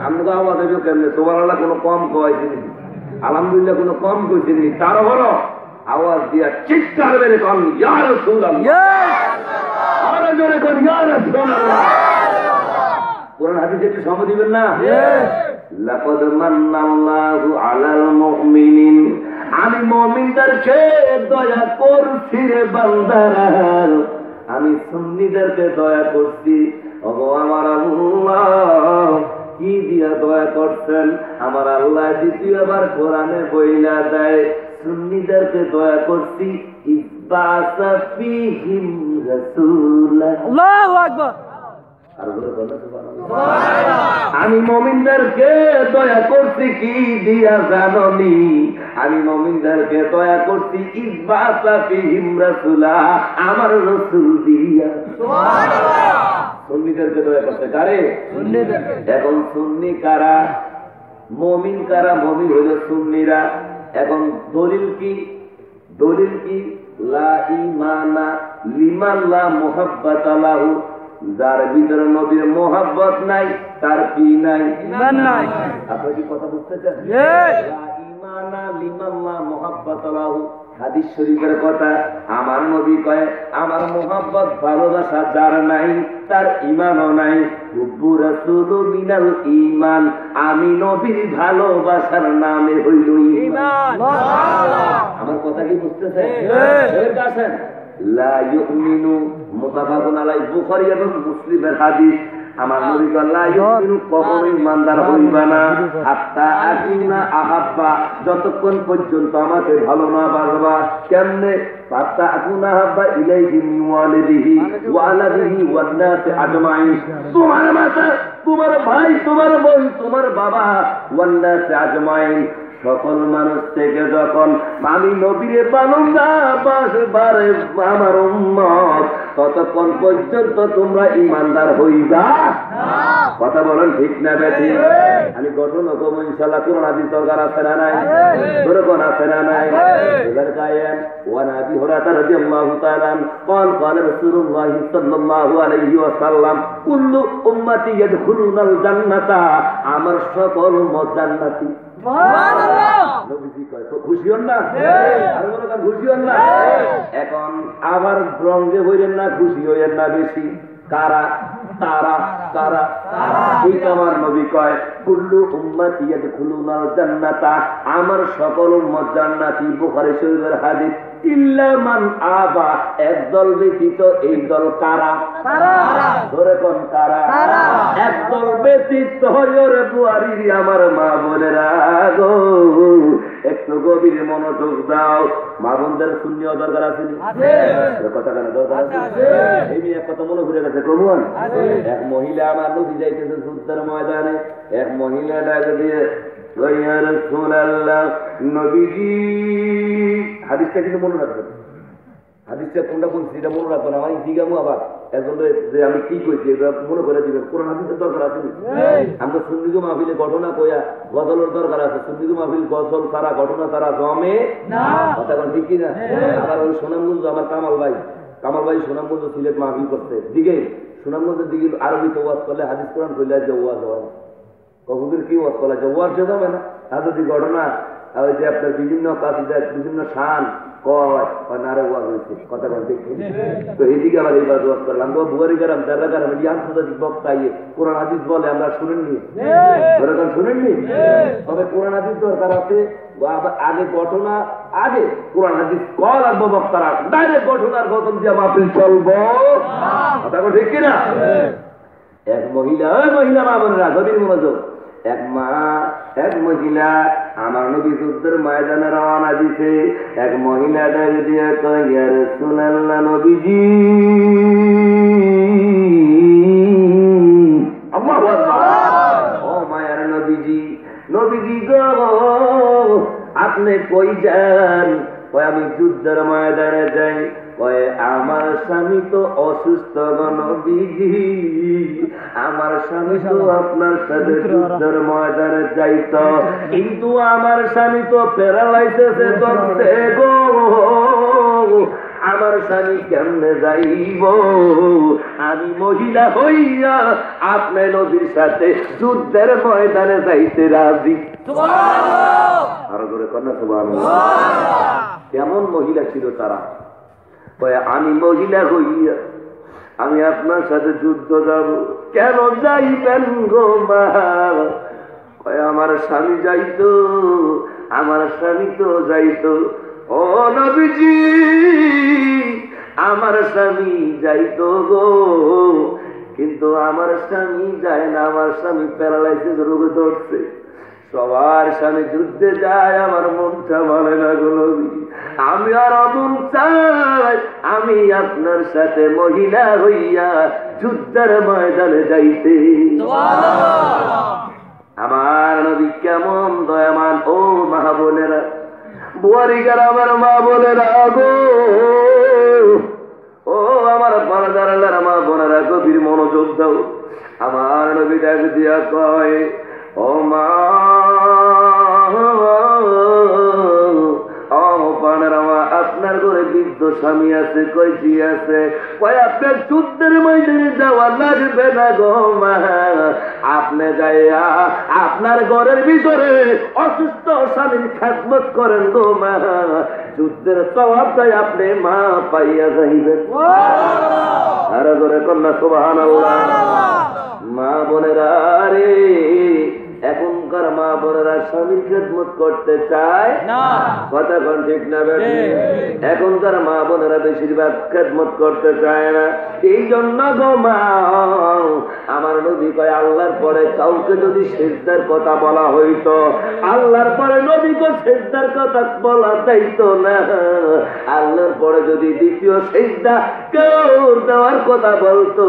আমরা আওয়াজ হইল কেমনে? তোমার আল্লাহ কোনো কম কয়েছি নি, আলহামদুলিল্লাহ কোনো কম কইছি নি। তার হলো আওয়াজ দিয়া চিৎকার বেড়ে কম, ইয়া রাসূলুল্লাহ, আরো জোরে কর, ইয়া রাসূলুল্লাহ। কোরআন হাদিসে কি সময় দিবেন না? লাকাদ মান্নাল্লাহু আলাল মুমিনিন। আমি মুমিনদেরকে দয়া করছি রে বান্দারা, আমি সুন্নিদেরকে দয়া করছি। ওগো আমার আল্লাহ, কি দিয়া দয়া করছেন? আমার আল্লাহ দ্বিতীয়বার কোরআনে বইলা দেয়, সুন্নিদেরকে দয়া করছি, ইয বাআসা ফীহিম রাসূলা। আল্লাহু আকবার। আমি মুমিনদেরকে দয়া করছি কি দিয়া জাননি? আমি মুমিনদেরকে দয়া করছি ইয বাআসা ফীহিম রাসূলা, আমার রাসূল দিয়া। সুবহানাল্লাহ। সুন্নিদেরকে দয়া করতে কারে? সুন্নিদের। এখন সুন্নি কারা? মুমিন কারা? মুমিন হইল সুন্নিরা। এখন দলিল কি? দলিল কি? লা ঈমানা লিমান লা মুহাব্বাতা লাহু। যার ভিতরে নবীর মোহাব্বত নাই, তার কি নাই? ঈমান নাই। আপনি কি কথা বুঝতেছেন? লা ঈমানা লিমান লা মুহাব্বাতা লাহু। হাদিস শরীফের কথা। আমার নবী কয়, আমার মোহাব্বত ভালোবাসা যার নাই, তার ঈমানও নাই। হুব্বু রাসূলু মিনাল ঈমান। আমি নবীর ভালোবাসার নামে হইল ঈমান। আমার কথা কি বুঝতেছেন? ঠিক আছে। লা ইউমিনু, মুতাফাকুন আলাইহি, বুখারী এবং মুসলিমের হাদিস। আমার নবী আল্লাহ ইউমিনু কখনো ইমানদার হইবা না হাত্তা আকুনা আহাব্বা যতক্ষণ পর্যন্ত আমাকে ভালো না বাসবা কেমনে হাত্তা আকুনা আহাব্বা ইলাইহি মিন ওয়ালিদিহি ওয়া আলাদিহি ওয়ান নাস আজমাইন তোমার মাতা তোমার ভাই তোমার বোন তোমার বাবা ওয়ান নাস আজমাইন সকল মানুষ থেকে যখন আমি নবীরে পালন না বাসবারে আমার উম্মত ততক্ষণ পর্যন্ত তোমরা ইমানদার হইবা কথা বলেন ঠিক না বেঠি আমি গঠন করবো ইনশাল্লাহ কোরআন হাদিস দরকার আছে না নাই কোন আছে না নাই এবার গায়েন ওয়ান আবি হুরায়রা রাদিয়াল্লাহু তাআলা قال قال رسول الله صلى الله عليه وسلم كل امتي يدخلون الجنه আমার সকল উম্মত জান্নাতি খুশি হন না খুশি হন না এখন আবার রঙে হইলেন না খুশি হইলেন না বেশি কারা তারা তারা আমার নবী কয় কুল্লু উম্মতি ইয়াদখুলুনাল জান্নাতা আমার সকল উম্মত জান্নাতি বুখারী শরীফের হাদিস ইল্লা মান আবা একদল ব্যতীত এই দল কারা ধরে কোন কারা একদল ব্যতীত হয়রে বুয়ারি আমার মা বোনেরা গো একটু গভীর মনোযোগ দাও মা বোনদের শূন্য দরকার আছে কথা কেন দরকার আছে এই নিয়ে এক কথা মনে ঘুরে গেছে প্রভুন এক মহিলা আমার নদী যাইতেছে যুদ্ধের ময়দানে এক মহিলা ডাক দিয়ে ইয়া রাসূলুল্লাহ নবীজি হাদিসটা কিন্তু মনে রাখবেন হাদিসটা কোনটা বলছি এটা মনে রাখবেন আমি জিজ্ঞামু আবার এখন যে আমি কি কইছি এটা মনে করে দিবেন কোরআন হাদিসের দরকার আছে আমরা সুন্নিগো মাহফিলে ঘটনা কইয়া গজলের দরকার আছে সুন্নিগো মাহফিল গজল সারা ঘটনা সারা জমে না কথা কোন ঠিক কি না আবার ওই সুনামগঞ্জ আমার কামাল ভাই সুনামগঞ্জ সিলেট মাহফিল করতে দিকে সুনামগঞ্জের দিকে আরবিতে ওয়াজ করলে হাদিস কোরআন কইলে যে ওয়াজ হয় কবুদের কি ওয়াজ করা যায় ওয়াজ যে যাবে না আর যদি ঘটনা আর যে আপনার বিভিন্ন কাজে বিভিন্ন শান কয় নারে ওয়াজ হয়েছে কথা বলতে তো এইদিকে আবার এইবার ওয়াজ করলাম তো বুয়ারি গেলাম যারা যারা আন্তর্জাতিক বক্তা ইয়ে কোরআন হাদিস বলে আমরা শুনেননি ওরকম শুনেননি তবে কোরআন হাদিস দরকার আছে আগে ঘটনা আগে কোরআন হাদিস কল আর বক্তারা ডাইরেক্ট ঘটনার গঠন দিয়ে মাহফিল চলবো কথা ঠিক কিনা এক মহিলা মা বোনেরা গভীর মনোযোগ এক মহিলা আমার নবী যুদ্ধের ময়দানে রওনা দিছে এক মহিলা ডাক দিয়ে কয় ইয়া রাসূলুল্লাহ নবীজি আল্লাহু আকবার ও মায়ার নবীজি গো আপনি কই যান কয় আমি যুদ্ধের ময়দানে যাই কয় আমার স্বামী তো অসুস্থ নবীজি আমার স্বামী তো আপনার সাথে যুদ্ধের ময়দানে যাইত কিন্তু আমার স্বামী তো প্যারালাইসিসে ধরছে গো আমার স্বামী কেমনে যাইব আমি মহিলা হইয়া আপনার নবীর সাথে যুদ্ধের ময়দানে যাইতে রাজি আরো জোরে কন্যা সুবহানাল্লাহ কেমন মহিলা ছিল তারা আমি মহিলা হইয়া আমি আপনার সাথে যুদ্ধ যাব কেন যাইবেন গো মা আমার স্বামী যাইতো আমার স্বামী তো যাইতো ও নবীজি আমার স্বামী যাইতো গো কিন্তু আমার স্বামী যায় না আমার স্বামী প্যারালাইসিস রোগে ধরছে সবার স্বামী যুদ্ধে যায় আমার মনটা মানে না গো নবী আমি আর মন চাই আমি আপনার সাথে মহিলা হইয়া যুদ্ধের ময়দানে যাইতে আমার নবী কেমন দয়ামান ও মা বোনেরা বুয়ারিগার আমার মা বোনেরা গো ও আমার বারাদারার মা বোনেরা গভীর মনোযোগ দাও আমার নবী ডাক দিয়া কয় ও মা আপনার ঘরে বৃদ্ধ স্বামী আছে কয়টি আছে কয় আপনার যুদ্ধের ময়দানে যাওয়া লাগবে না গো মা আপনি যাইয়া আপনার ঘরের ভিতরে অসুস্থ স্বামীর খেদমত করেন গো মা যুদ্ধের সওয়াবটাই আপনি মা পাইয়া যাইবেন আরে ঘরে কন্যা সুবহানাল্লাহ মা বোনেরা রে এখনকার মা বোনেরা স্বামীর খেদমত করতে চায় না, কথা কোন ঠিক না বেশি? এখনকার মা বোনেরা বেশিরভাগ খেদমত করতে চায় না। এই জন্য গো মা, আমার নবী কয় আল্লাহর পরে কাউকে যদি সিজদার কথা বলা হইতো, আল্লাহর পরে নবীকে সিজদার কথা বলা যাইতো না। আল্লাহর পরে যদি দ্বিতীয় সিজদা কেউ দেওয়ার কথা বলতো,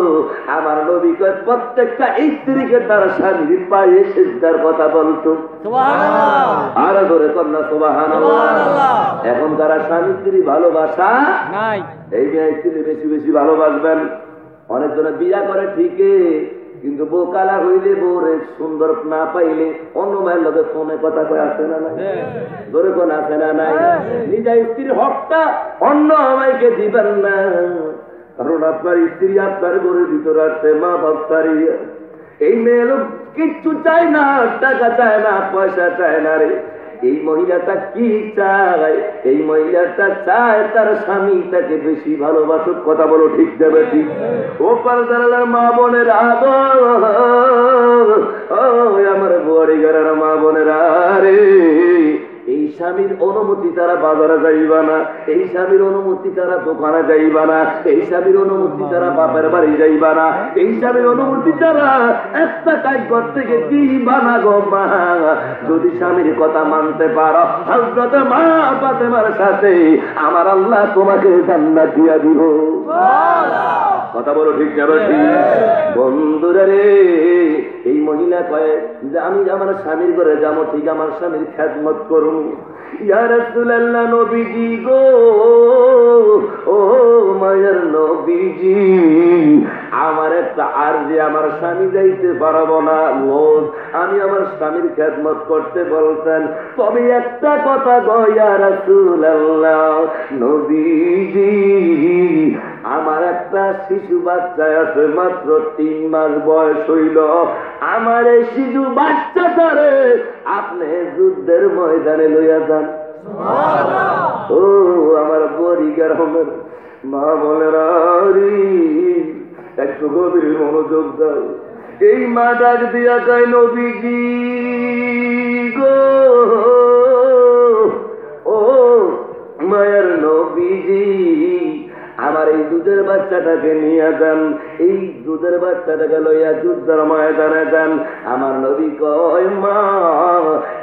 আমার নবী কয় প্রত্যেকটা স্ত্রীকে তার স্বামীর পায়ে সিজদার কথা বলতো। আর ধরে কন্যা সুবহানাল্লাহ। এখন তারা স্বামী স্ত্রী ভালোবাসা নাই। এই মেয়ে স্ত্রী বেশি বেশি ভালোবাসবেন। অনেকজনে বিয়া করে ঠিকই, কিন্তু বউ কালা হইলে বউরে সুন্দর না পাইলে অন্য মায়ের লোকে ফোনে কথা কয়ে আসে না নাই, ধরে কোন আসে না নাই। নিজের স্ত্রীর হকটা অন্য আমাকে দিবেন না, কারণ আপনার স্ত্রী আপনার ঘরের ভিতরে আসছে মা বাপ ছাড়িয়ে। এই মেয়ে লোক কিচ্ছু চায় না, টাকা চায় না, পয়সা চায় না রে। এই মহিলাটা কি চায়? এই মহিলাটা চায় তার স্বামী তাকে বেশি ভালোবাসুক। কথা বলো ঠিক যাবে ঠিক? ও পারদার মা বোনের আদর, আমার বুয়ারি ঘরের মা বোনের আরে, এই স্বামীর অনুমতি তারা বাজারে যাইবা না, এই স্বামীর অনুমতি তারা দোকানে যাইবা না, এই স্বামীর অনুমতি তারা বাপের বাড়ি যাইবা না, এই স্বামীর অনুমতি তারা একটা কাজ করতে দিবা না গো মা। যদি স্বামীর কথা মানতে পারো, হযরত মা ফাতেমার সাথে আমার আল্লাহ তোমাকে জান্নাত দিয়া দিব। কথা বলো ঠিক যাবে ঠিক? বন্ধুরা রে, এই মহিলা কয় যে আমি আমার স্বামীর ঘরে যাবো, ঠিক আমার স্বামীর খেদমত করুন। ইয়া রাসূলুল্লাহ, নবীজি গো, ও মায়ের নবীজি, আমার একটা আরজি, আমার স্বামী যাইতে পারবো না, আমি আমার স্বামীর খেদমত করতে বলতেন, তবে একটা কথা গো ইয়া রাসূলুল্লাহ, নবীজি, আমার একটা শিশু বাচ্চা আছে, মাত্র 3 মাস বয়স হইল। আমার এই শিশু বাচ্চাটারে আপনি যুদ্ধের ময়দানে লইয়া যান। ও আমার বড়ি গ্রামের মা বোনেরা, একটু গভীর মনোযোগ দাও। এই মা ডাক দিয়া কয়, নবীজি গো, ও মায়ের নবীজি, আমার এই দুধের বাচ্চাটাকে নিয়ে যান, এই দুধের বাচ্চাটাকে লইয়া যুদ্ধের ময়দানে যান। আমার নবী কয়, মা,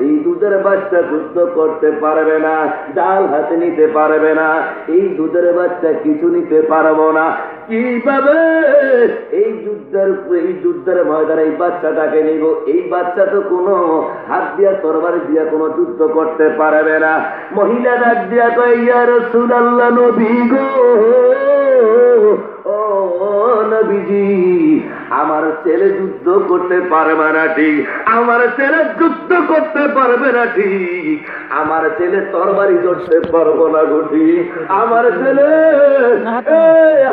এই দুধের বাচ্চা যুদ্ধ করতে পারবে না, ডাল হাতে নিতে পারবে না, এই দুধের বাচ্চা কিছু নিতে পারবো না। কিভাবে এই যুদ্ধের ময়দানে এই বাচ্চাটাকে নিব? এই বাচ্চা তো কোনো হাত দিয়া তরবারি দিয়া কোনো যুদ্ধ করতে পারবে না। মহিলা ডাক দিয়া কয়, ইয়া রাসূলুল্লাহ, নবী গো, ও নবীজি, আমার ছেলে যুদ্ধ করতে পারবে না ঠিক, আমার ছেলে যুদ্ধ করতে পারবে না ঠিক, আমার ছেলে তরবারি ধরতে পারবো না গো ঠিক, আমার ছেলে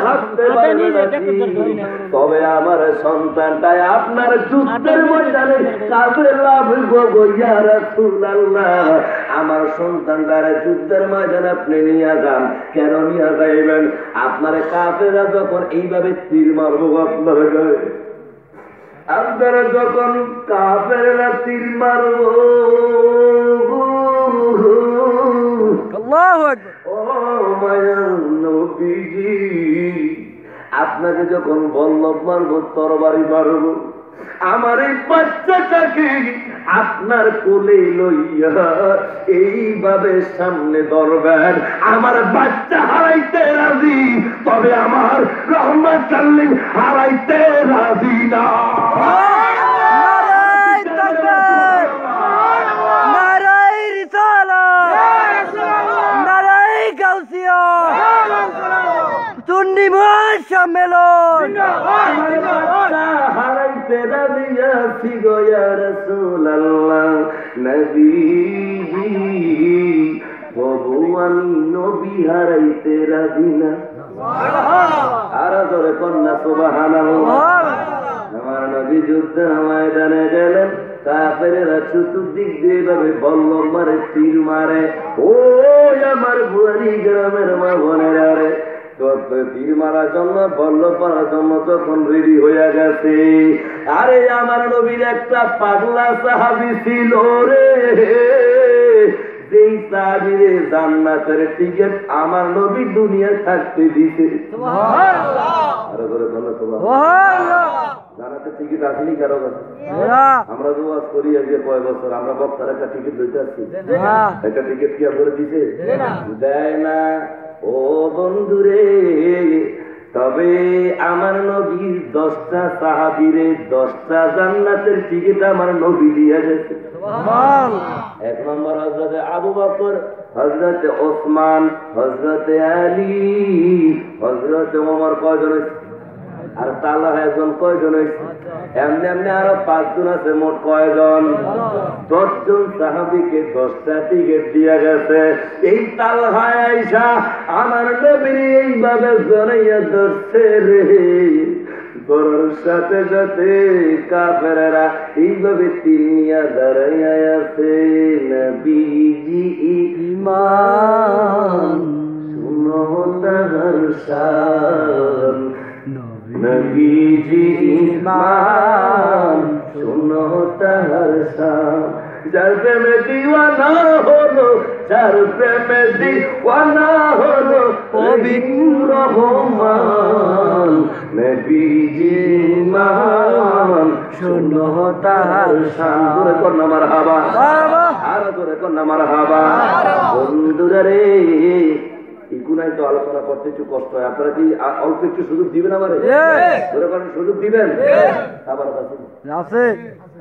হাঁটতে পারবে না ঠিক, তবে আমার সন্তানটাই আপনার যুদ্ধের ময়দানে কাজে লাগবে গো ইয়া রাসূলুল্লাহ। আমার সন্তানটারে যুদ্ধের ময়দানে আপনি নিয়ে যান। কেন নিয়ে যাইবেন? আপনারা কাফেররা যখন এইভাবে তীর মারবো আপনার গায়ে, আপনারা যখন কাফেররা তীর মারবো, আল্লাহু আকবার, ও মায়া নবীজি, আপনাকে যখন বল্লভ মারবো, তরবারি মারবো, আমার এই বাচ্চাটাকে আপনার কোলে লইয়া এইভাবে সামনে ধরবেন। আমার বাচ্চা হারাইতে রাজি, তবে আমার রহমত চাল্লিম হারাইতে রাজি না। হারাইতে রাজি আছি গো ইয়া রাসূলুল্লাহ, নবীজি, প্রভু আমি নবী হারাইতে রাজি না। আর ধরে কন্যা সুবহানাল্লাহ। আমার নবী যুদ্ধের ময়দানে গেলেন, কাফেরেরা চতুর্দিক দিয়ে ভাবে বল্লম মারে, তীর মারে। ও আমার বুয়ারি গ্রামের মা বোনেরা রে, তীর মারার জন্য বল্লভ মারার জন্য তখন রেডি হয়ে গেছে। আরে আমার নবীর একটা পাগলা সাহাবী ছিল রে, যেই সাহাবীরে জান্নাতের টিকিট আমার নবী দুনিয়া থাকতে দিতে। আরে করে বলো সুবহানাল্লাহ। জান্নাতের টিকিট আসেনি কারো কাছে? আমরা তো ওয়াজ করি আজকে কয় বছর, আমরা বক্তার একটা টিকিট লইতে আসছি, একটা টিকিট কি করে দিতে দেয় না। ও বন্ধুরে, তবে আমার নবীর 10টা সাহাবীরে 10টা জান্নাতের টিকিট আমার নবী দিয়ে গেছে। 1 নম্বর হযরতে আবু বকর, হযরতে ওসমান, হযরতে আলী, হযরতে ওমর। কয়জন? আর তাআলা একজন। কয়জন? এমনি এমনি আরো 5 জন আছে। মোট কয়জন? 10 জন সাহাবীকে 10টা টিকিট দিয়ে গেছে। এই তালহা আয়েশা আমার নবীর এইভাবে জড়াইয়া ধরছে রে, গরুর সাথে সাথে কাফেররা এইভাবে তিনিয়া দাঁড়াইয়া আছে। নবীজি ঈমান শুনো তাহার শান, নবীজি ঈমান শুনো তাহার শান। যার প্রেমে দিওয়ানা হলো, যার প্রেমে দিওয়ানা হলো পবিত্র রহমান, নবীজি ঈমান শুনো তাহার শান। জোরে কর না মারহাবা, আর জোরে কর না মারহাবা। বন্ধুরা রে, ইকুনাই তো আলোচনা করতে একটু কষ্ট হয়। আপনারা কি অল্প একটু সুযোগ দিবেন আমারে? সুযোগ দিবেন? আবার আছে,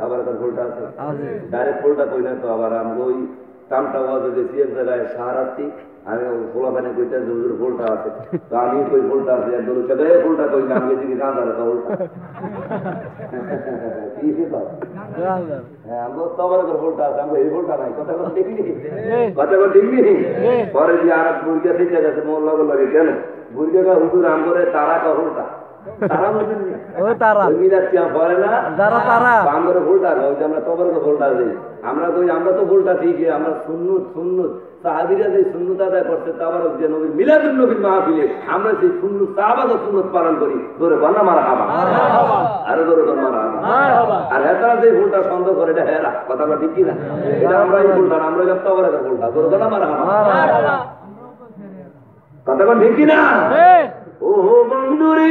আবার ভুলটা আছে, ডাইরেক্ট ভুলটা কই না তো। আবার আমি ওই কামটা ওয়াজে দিয়েছি এক জায়গায় সাহারাতি, আমি পোলাপানে কইতে জরুর ভুলটা আছে, তো আমি কই ভুলটা আছে, আর দরুদ সাথে ভুলটা কই না, আমি দিকে কাঁদা রাখা ভুলটা কি সেটা। হ্যাঁ, আমরা তো আবার ভুলটা আছে, আমরা এই ভুলটা নাই। কথা কথা দেখলি, কথা কথা দেখলি। পরে যে আর বুর্গা থেকে গেছে মোল্লা লাগে কেন বুর্গাটা হুজুর আম করে তারা কা ভুলটা তারা বলছেন ও তারা মিলাচ্ছি পরে না যারা তারা আম করে ভুলটা ওই যে আমরা তবর ভুলটা দিই। আমরা কই আমরা তো ভুলটা ঠিকই, আমরা সুন্নত সুন্নত সাহাবীরা যে সুন্নত আদায় করছে তাবারক যে নবীর মিলাদুন নবীর মাহফিলে আমরা সেই সুন্নত সাহাবাগ সুন্নত পালন করি। জোরে বলনা মারহাবা, আরো জোরে বল মারহাবা। আর হেতারা যে ভুলটা সন্দেহ করে এটা হেরা, কথাটা ঠিক কি না? এটা আমরা এই ভুলটা, আমরা যত তবরের ভুলটা। জোরে বলনা মারহাবা, কথাটা ঠিক কি না? ও বন্ধুরে,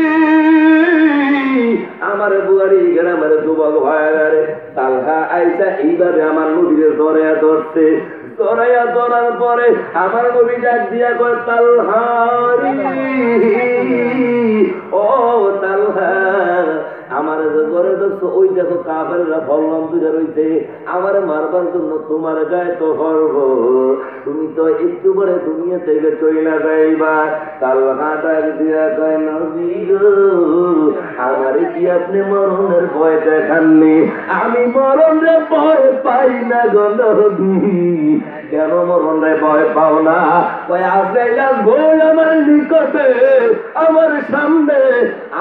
আমার বুয়ারি গ্রামের যুবক ভাইয়ারে তালহা আয়েশা এইভাবে আমার নবীর ধরাইয়া ধরছে। ধরাইয়া ধরার পরে আমার নবী ডাক দিয়া কয়, তালহা ও তালহা, আমার ঘরে ধরছো ওই দেখো কাফেররা ভল্লাম দূরে রইছে, আমার মারবার জন্য তোমার গায়ে তো হরব, তুমি তো একটু পরে দুনিয়া থেকে চইলা যাইবা। তালহা ডাক দিয়া কয়, নবী গো, আমারে কি আপনি মরণের ভয় দেখাননি? আমি মরণে ভয় পাই না গো নবী। কেন মরণে ভয় পাও না? ওই আজরাইল ভয় আমার নিকটে, আমার সামনে,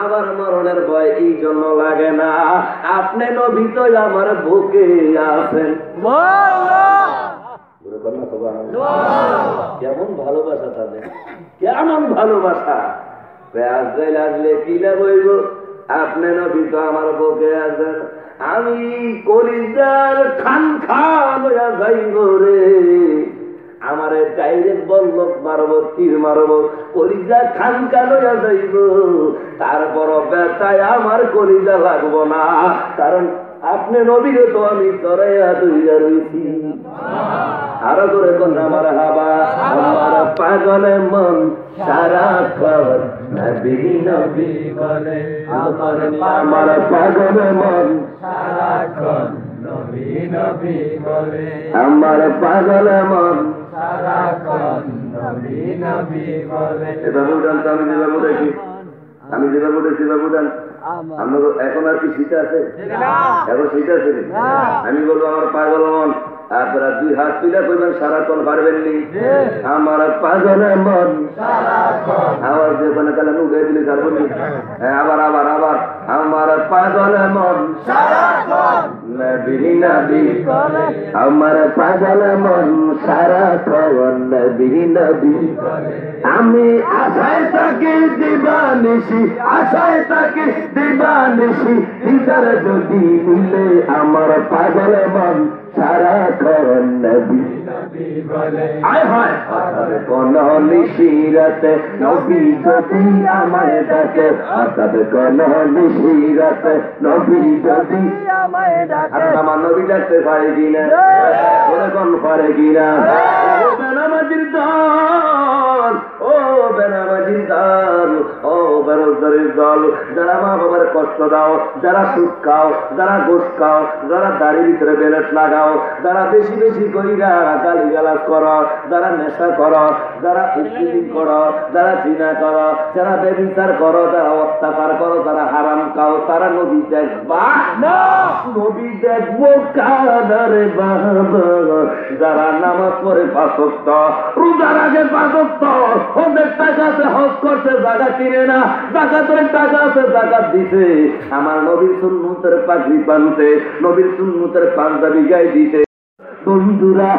আমার মরণের ভয় এই জন্য লাগে না, আপনি নবী তো আমার বুকে আছেন। কেমন ভালোবাসা তাদের, কেমন ভালোবাসা। আজরাইল আসলে কি বইব, আপনি নবী তো আমার বুকে আছেন, আমি কলিজার খান খান হইয়া যাইব রে, আমারে ডাইরেক্ট বল্লভ মারব, তীর মারব, কলিজা খান খান হইয়া যাইব, তারপর ব্যথায় আমার কলিজা লাগবো না, কারণ আপনি নবীরে তো আমি চড়াইয়া দইয়া রইছি। আরো করে কোন আমার হাবা, আমার পাগলে মন সারা খবর নবী নবী বলে, আমার পাগলে মন সারা খবর নবী নবী বলে, আমার পাগলে মন সারা খবর নবী নবী বলে। এটা বুঝান তো, আমি যেভাবে দেখি, আমি যেভাবে দেখি বুঝান। এখন আর কি শীত আছে? এখন শীত আছে? আমি বলবো আমার পাগল মন, আপনারা 2 হাত তুলে করবেন, সারাক্ষণ পারবেননি। আমার পাগল মন আবার যে ওখানে তাহলে উঠে দিলে ছাড়বো। আবার আবার আবার আমার পাগল মন সারাক্ষণ নবী নবী আমার পাগল মন সারাক্ষণ নবী নবী আমি আশায় তাকে দিবানিশি আশায় তাকে দিবানিশি দিদার যদি মিলে আমার পাগল মন সারাক্ষণ নবী আয় হয় কোন নিশিরাতে নবী যদি আমায় ডাকে অর্থাৎ কোন নিশিরাতে নবী যদি আমায় ডাকে আমার নবী ডাকতে পারে কিনা ওরা কোন পারে কিনা ও বেনামাজির দল ও বেনামাজির দল ও বেরোজগারের দল যারা মা বাবার কষ্ট দাও যারা সুদ খাও যারা ঘুষ খাও যারা দাড়ির ভিতরে বেলেট লাগাও যারা বেশি বেশি কইরা গালিগালাজ করো যারা নেশা করো যারা উৎপীড়ন করো যারা জিনা করো যারা ব্যভিচার করো যারা অত্যাচার করো যারা হারাম খাও তারা নবী দেখবা না নবী দেখবো কাদারে বাবা যারা নামাজ পড়ে 5 ওয়াক্ত রোজার আগে 5 ওয়াক্ত ওদের টাকাতে হজ করতে জায়গা কিনে না জাকাতের টাকা আছে জাকাত দিতে আমার নবীর সুন্নতের পাগড়ি বানতে নবীর সুন্নতের পাঞ্জাবি গায়ে দিতে বন্ধুরা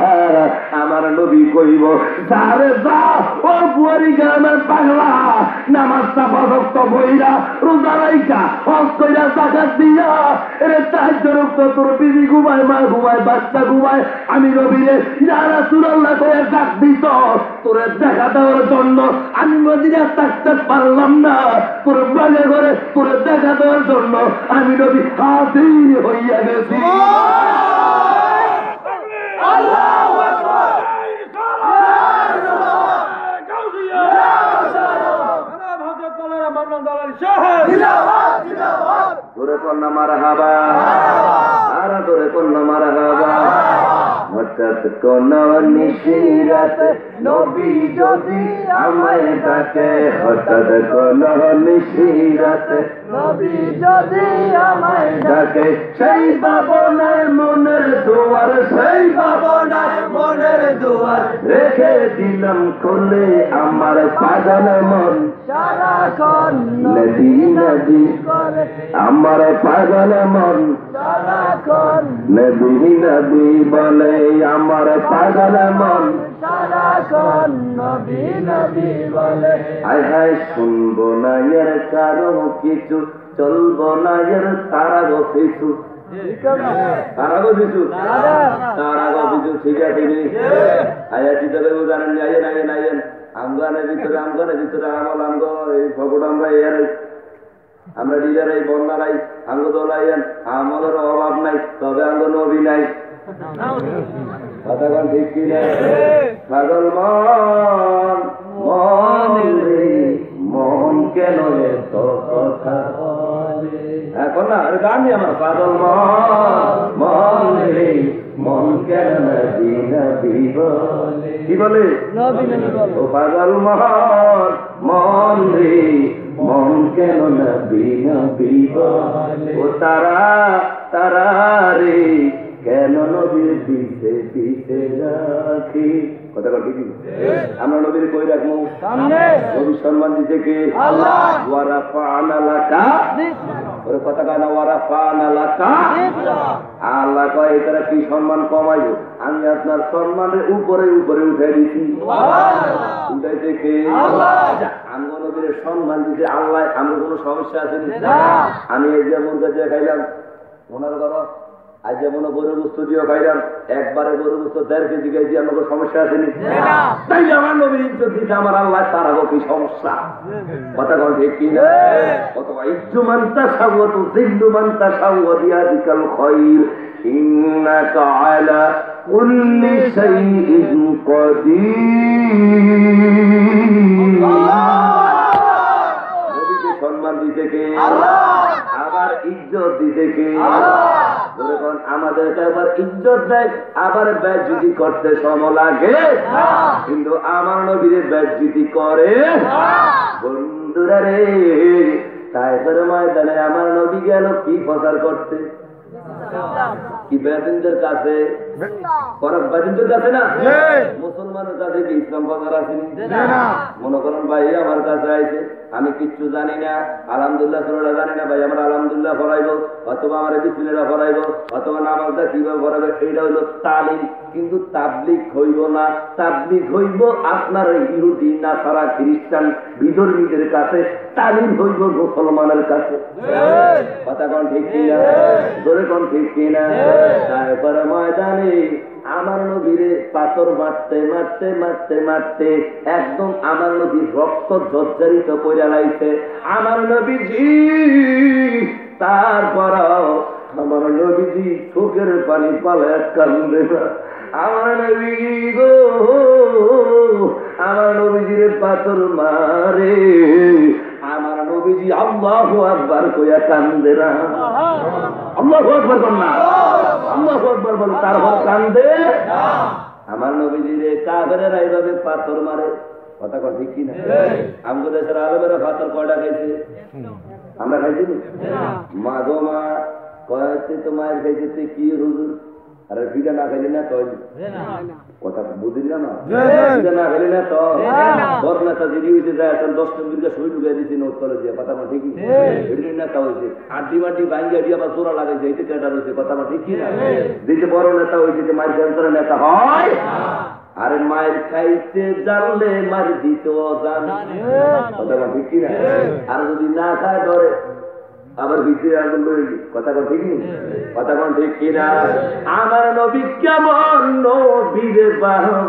আমার নবী কইব যারে যা ও বুয়ারি গ্রামের পাগলা নামাজটা 5 ওয়াক্ত বইরা রোজা রাইখা হজ কইরা জাকাত দিয়া এরে তাহাজ্জুদ ওয়াক্ত তোর বিবি ঘুমায় মা ঘুমায় বাচ্চা ঘুমায় আমি নবীরে ইয়া রাসূলুল্লাহ কইয়া ডাক দিত তোরে দেখা দেওয়ার জন্য আমি মদিনা থাকতে পারলাম না তোর বাগে ঘরে তোরে দেখা দেওয়ার জন্য আমি নবী হাজির হইয়া গেছি আল্লাহু আকবার তোরে কন্যা মারহাবা আর তোরে কন্যা মারহাবা হঠাৎ কোন নিশিরাতে নবী যদি আমায় ডাকে হঠাৎ কোন নিশিরাতে নবী যদি আমায় ডাকে সেই ভাবনায় মনের দুয়ার সেই ভাবনায় মনের দুয়ার রেখে দিলাম খুলে আমার পাগল মন সারাক্ষণ নবী নবী আমার পাগল মন সারাক্ষণ নবী নবী বলে আমার পাগল মন সারাক্ষণ নবী নবী বলে হায় হায় শুনবো না এর কারো কিছু চলবো না এর তারা গো কিছু তারা গো কিছু ঠিক আছে আয়া চিন্তা করে জানেন আইয়েন আইয়েন আইয়েন আমগানের ভিতরে আমল আমগ এই ফকট আমরা আমরা নিজেরাই বন্যারাই আঙ্গ দোলাইয়েন আমাদের অভাব নাই তবে আঙ্গ নবী নাই কথা ঠিক কি না পাগল মন মন কেন এত কথা এখন না গান আমার পাগল মন রে মন কেন নবী নবী বলে কি বলে ও পাগল মন রে মন কেন নবী নবী বলে ও তারা রে কেন নবীর পিছে পিছে রাখি কথা বল ঠিক আমরা নবীর কই রাখবো সামনে নবীর সম্মান দিতে কে আল্লাহ ওয়া রাফা'না লাকা ওরে কথা কয় না ওয়া রাফা'না লাকা আল্লাহ কয় এটা কি সম্মান কমাইবো আমি আপনার সম্মানের উপরে উপরে উঠাই দিছি সুবহানাল্লাহ উঠাইতে কে আল্লাহ আমরা নবীর সম্মান দিতে আল্লাহ আমরা কোনো সমস্যা আছে না আমি এই যে মুরগা দিয়ে খাইলাম ওনার করো আজ যেমন গরু বস্তু দিয়ে খাইলাম একবারে গরু বস্তু 1.5 কেজি খাইছি আমার কোনো সমস্যা আসেনি তাই আমার নবীর ইজ্জত দিতে আমার আল্লাহ তার আগে কি সমস্যা কথা কন ঠিক কি না অথবা ইজ্জু মান তাসাওয়া তুযিল্লু মান তাসাওয়া বিয়াদিকাল খায়র ইন্নাকা আলা কুল্লি শাইইন কাদির নবীকে সম্মান দিতে কে আল্লাহ আবার ইজ্জত দিতে কে আল্লাহ যখন আমাদেরকে আবার ইজ্জত দেয় আবার বেইজ্জতি করতে সময় লাগে কিন্তু আমার নবীর বেইজ্জতি করে বন্ধুরা রে তাইফের ময়দানে আমার নবী গেল কি প্রচার করতে কি বেদিনদের কাছে ফরক বাজিন্দের কাছে না, মুসলমানের কাছে কি ইসলাম বাজার আসেনি? মনে করেন ভাই আমার কাছে আইছে, আমি কিচ্ছু জানি না, আলহামদুলিল্লাহ সুরাটা জানি না, ভাই আমার আলহামদুলিল্লাহ পড়াইব, অথবা আমার বিসমিল্লাহ পড়াইব, অথবা নামাজটা কিভাবে পড়াবে, এইটা হইল তালিম। কিন্তু তাবলিগ হইব না, তাবলিগ হইব আপনার ইহুদি নাসারা খ্রিস্টান বিধর্মীদের কাছে, তালিম হইব মুসলমানের কাছে। কথা কোন ঠিক কিনা? ধরে কোন ঠিক কিনা? তারপরে ময়দানে আমার নবীরে পাথর মারতে মারতে মারতে মারতে একদম আমার নবীর রক্ত জর্জরিত করে লাইছে আমার নবীজি। তারপর আমার নবীজি চোখের পানি পালে কান্দে না। আমার নবী গো, আমার নবীজির পাথর মারে, আমার নবীজি আল্লাহু আকবার কইয়া কান্দে না। আল্লাহু আকবার বল না, আল্লাহু আকবার বল, তারপর কান্দে। আমার নবীজিরে কাফেরেরা এইভাবে পাথর মারে। কথা কথা ঠিক কিনা? আমাদের দেশের আলমেরা পাথর কয়টা খাইছে? আমরা খাইছি মা গো মা কয়েছে তো মায়ের খাইছে কি হুজুর, আরে ভিড়া না খাইলে না তো কথা বুঝলি না, ভিড়া না খাইলে না তো বড় নেতা যদি হইতে যায় এখন 10 বিঘা সই ঢুকাই দিয়েছে নোটতলে দিয়ে। কথা মা ঠিকই এটি নেতা হয়েছে, আড্ডি মাড্ডি ভাঙ্গিয়া দিয়ে আবার চোরা লাগাইছে, এটি কেটা রয়েছে। কথা মা ঠিক না? দিতে বড় নেতা হয়েছে যে মায়ের ক্যান্সারের নেতা হয়। আরে মায়ের খাইতে জানলে মার দিতেও জান। কথা মা ঠিক না? আর যদি না খায় ধরে আবার ভিতরে আগুন করে। কথা কোন ঠিক নেই? কথা কোন ঠিক কিনা? আমার নবী কেমন নবীরে বাবা,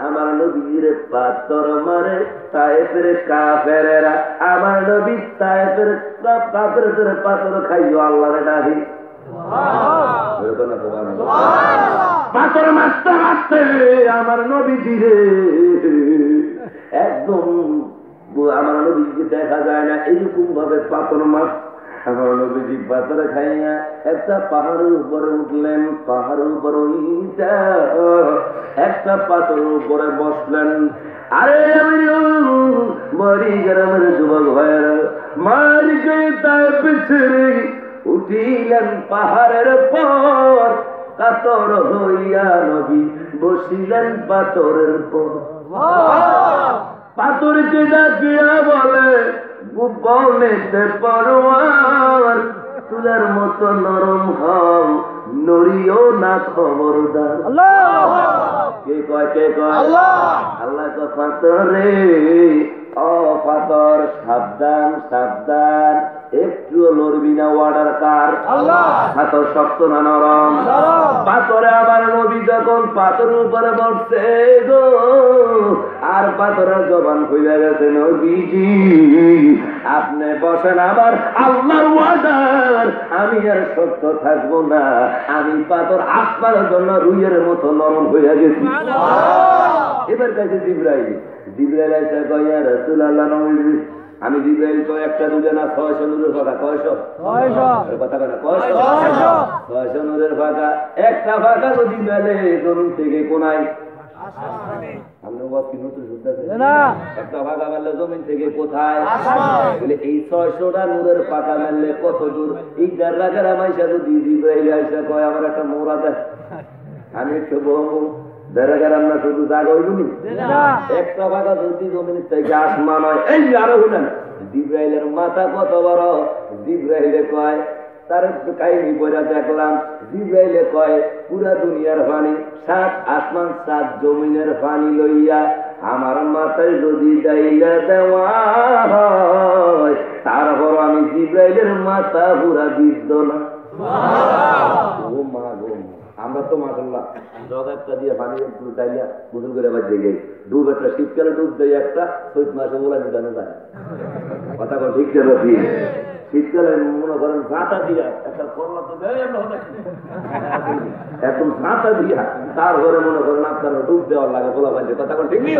আমার নবীর পাথর মারে তায়েফের কাফেরেরা, আমার নবী তায়েফের কাফেরদের পাথর খাইও আল্লাহর ডাহি। পাথর মারতে মারতে আমার নবীজি রে একদম আমার নবীকে দেখা যায় না, এইরকম ভাবে পাথর মার। আমার নবীজি পাথরে খাইয়া একটা পাহাড়ের উপরে উঠলেন, পাহাড়ের উপরে একটা পাথরের উপরে বসলেন। আরে মরি গ্রামের যুবক ভাইয়ের মারিকে তার পিছনে উঠিলেন পাহাড়ের পর, কাতর হইয়া নবী বসিলেন পাথরের পর। পাথরকে ডাকিয়া বলে গোপনেতে পরোয়ার, তুলার মতো নরম হও, নড়িও না খবরদার। কে কয়? কে কয়? আল্লাহ তো পাথরে, ও পাথর সাবধান সাবধান, একটু লড়বি না, ওয়ার্ডার কার? পাথর শক্ত না নরম? পাথরে আমার নবী যখন পাথরের উপরে বসছে গো, আর পাথরের জবান খুলে গেছে, নবীজি আপনি বসেন, আবার আল্লাহর ওয়ার্ডার, আমি আর শক্ত থাকবো না, আমি পাথর আপনার জন্য রুইয়ের মতো নরম হয়ে গেছি। এবার কাছে জিবরাইল, জিবরাইল এসে কয় ইয়া রাসূলুল্লাহ, নবী আমি জিবরাইল তো একটা দুজে না 600 নূরের ফাঁকা। 600 কথা বলে 600 নূরের ফাঁকা। একটা ফাঁকা যদি মেলে জমিন থেকে কোনায়, একটা ফাঁকা মেললে জমিন থেকে কোথায়? এই 600টা নূরের ফাঁকা মেললে কত দূর? ইকদার রাখার আমাইসা যদি জিবরাইল আইসা কয় আমার একটা মোড়া দেয়, আমি একটু বহু দেড়াগার আমরা শুধু জাগ হইবনি, একটা ফাঁকা যদি জমিন থেকে আসমান হয়। এই যে আরো হলেন জিবরাইলের মাথা কত বড়? জিবরাইলে কয়, তার কাহিনী পড়া দেখলাম, জিবরাইলে কয় পুরা দুনিয়ার পানি, 7 আসমান 7 জমিনের পানি লইয়া আমার মাথায় যদি ডাইলা দেওয়া হয়, তারপর আমি জিবরাইলের মাথা পুরা বিদ্ধ না। ও মা গো, আমরা তো মাশাআল্লাহ জগ একটা দিয়ে পানি চাইলা গোসল করে আবার জেগে ডুব, একটা শীতকালে ডুব দেয়, একটা চৈত মাসে ওলা নিদানো যায়। কথা কর ঠিক ছিল? শীতকালে মনে করেন ঝাঁটা দিয়া একটা করলা তো একদম ঝাঁটা দিয়া, তারপরে মনে করেন আপনার ডুব দেওয়ার লাগে বলা পাইছে। কথা কর ঠিক নেই?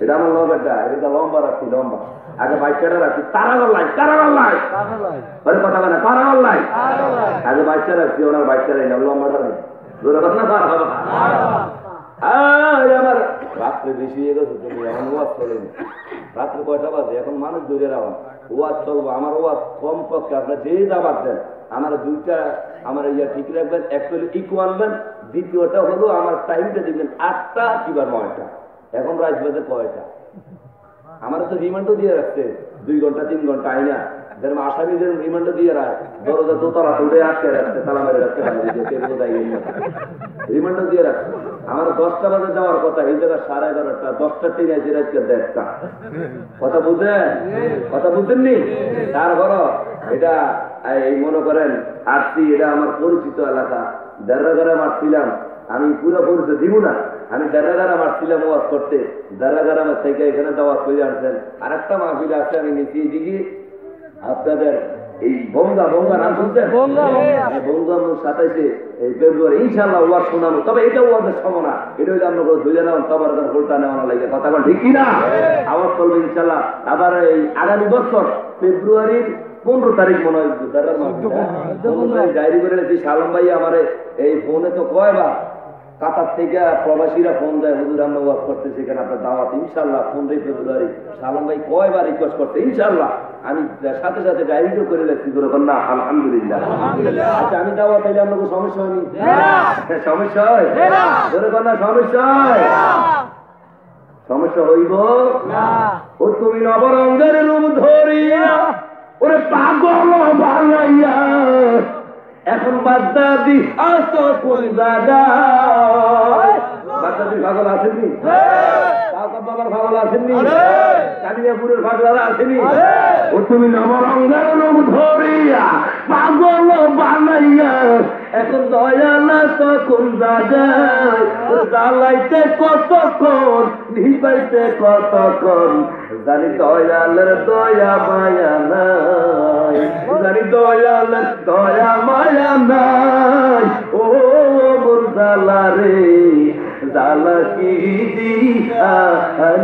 এটা আমার লম্বাটা, এটা লম্বা রাখছি, লম্বা আগে বাচ্চাটা রাখছি, তারাগর লাই, তারাগর লাই, কথা বলে তারাগর লাই, আগে বাচ্চা রাখছি, ওনার বাচ্চা নেই না, লম্বাটা নেই। আমার রাত্রে বেশি হয়ে গেছে, তুমি এখন ওয়াজ চলেনি। রাত্রে কয়টা বাজে? এখন মানুষ দূরে রাখা ওয়াজ চলবো। আমার ওয়াজ কম পক্ষে আপনার যেই দাবার দেন আমার দুইটা আমার ইয়া ঠিক রাখবেন, অ্যাকচুয়ালি ইকো আনবেন, দ্বিতীয়টা হলো আমার টাইমটা দিবেন 8টা কিংবা 9টা। এখন রাত বাজে কয়টা? আমার তো রিমান্ডও দিয়ে রাখছে 2 ঘন্টা 3 ঘন্টা আইনা, যেরকম আসামি যেরকম রিমান্ডও দিয়ে রাখ, দরজা দোতলা তুলে আটকে রাখছে, তালা মেরে রাখতে রিমান্ডও দিয়ে রাখছে। আমার 10টা বাজে যাওয়ার কথা, এই জায়গায় 11:30, 10টার ট্রেন আছে রাত্রে 1:30। কথা বুঝেন? কথা বুঝেননি? তারপর এটা এই মনে করেন আসছি, এটা আমার পরিচিত এলাকা, দেড়াগাড়া মারছিলাম আমি, পুরো পরিচয় দিব না, আমি দেড়াগাড়া মারছিলাম ওয়াজ করতে, দেড়াগাড়া আমার থেকে এখানে দাওয়াত করে আনছেন। আর একটা মাহফিল আছে আমি নিচে দিকে আপনাদের এই বঙ্গা নাম শুনছেন? বঙ্গা 27 ফেব্রুয়ারি ইনশাল্লাহ ওয়াজ শোনাবো। তবে এটা ওয়াজের সময় না, এটা হইলে আমরা ধরে নেওয়া সবার ভোলটা নেওয়া লাগে, কথা বল ঠিক কিনা? আওয়াজ করবো ইনশাল্লাহ। আবার এই আগামী বছর ফেব্রুয়ারির 15 তারিখ মনে হয় ডায়েরি করে রেখেছি। সালাম ভাই আমার এই ফোনে তো কয়বার কাতার থেকে প্রবাসীরা ফোন দেয়, হুজুর আমরা ওয়াজ করতে সেখানে আপনার দাওয়াত ইনশাল্লাহ 15 ফেব্রুয়ারি। সালাম ভাই কয়বার রিকোয়েস্ট করতে, ইনশাল্লাহ আমি সাথে সাথে ডায়েরিও করে রেখেছি করে না আলহামদুলিল্লাহ। আচ্ছা আমি দাওয়াত তাইলে আপনার কোনো সমস্যা হয়নি? সমস্যা হয় ধরে না? সমস্যা হয়? সমস্যা হইব ও তুমি নবরঙ্গের রূপ ধরিয়া ওরে পাগল বানাইয়া এখন বাগদাদি আসো কোন জায়গায়? বাগদাদি পাগল আসেনি? বাবার পাগল আসেনি? কালিয়াপুরের পাগলারা আসেনি? ও তুমি নবরঙ্গের রূপ ধরিয়া পাগল বানাইয়া এখন দয়া না তো কোন জায়গায়? জ্বালাইতে কতক্ষণ, নিবাইতে কতক্ষণ, জানি দয়ালের দয়া মায়া নাই, জানি দয়ালের দয়া মায়া নাই। ও মোর জালা রে জালা কি দিয়া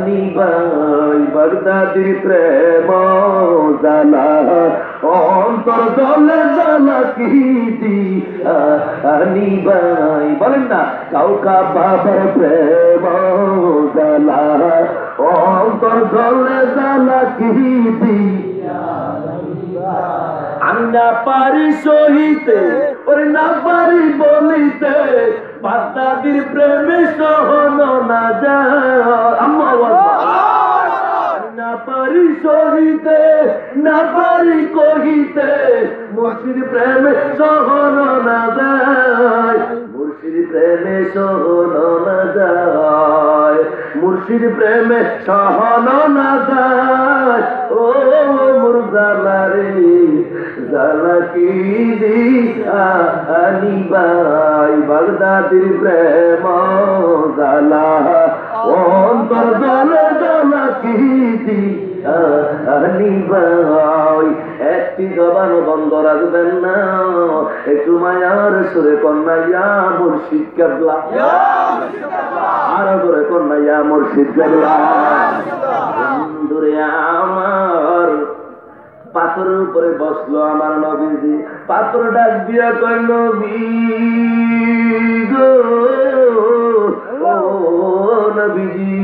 নিবাই, বাগদাদির প্রেম জালা অন্তর জলে জালা কি দিয়া নিবাই। বলেন না কাউকা বাবার প্রেম জালা অন্তর জলে জালা কি দিয়া। আমি না পারি সহিতে ওরে না পারি বলিতে, বাগদাদির প্রেমে সহন না যায়। না পারি সহিতে না পারি কহিতে, মুর্শিদ প্রেমে সহন না যায়, মুর্শিদ প্রেমে সহন না যায়, মুর্শিদ প্রেমে সহন না যায়। ও মোর জালা রে জালা কি দিয়া নিবাই, বাগদাদির প্রেম জালা অন্তর জলে জালা কি দিয়া নিবাই। একটি জবান বন্ধ রাখবেন না, একটু মায়ার সুরে কন্যা মুর্শিদ কেবলা, আরো করে কন্যা মুর্শিদ কেবলা। বন্ধুরে আমার পাথরের উপরে বসলো আমার নবীজি, পাথর ডাক দিয়া কয় নবী গো, ও নবীজি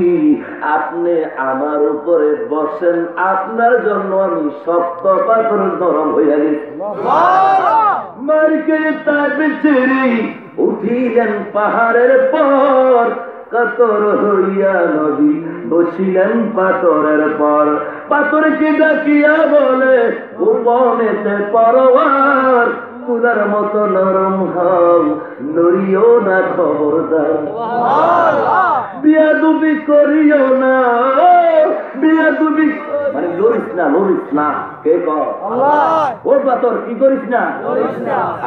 আপনি আমার উপরে বসেন, আপনার জন্য আমি শক্ত পাথর নরম হইয়া গেছি। মার্কে তার বেচারি উঠিলেন পাহাড়ের পর, কাতর হইয়া নবী বসিলেন পাথরের পর। পাথরকে ডাকিয়া বলে গোপনেতে পরওয়ার, তুলার মতো নরম হও নড়িও না খবরদার, বিয়াদুবি করিও না, বিয়াদুবি মানে লড়িস না, লড়িস না। কে কর? ও পাথর কি করিস না?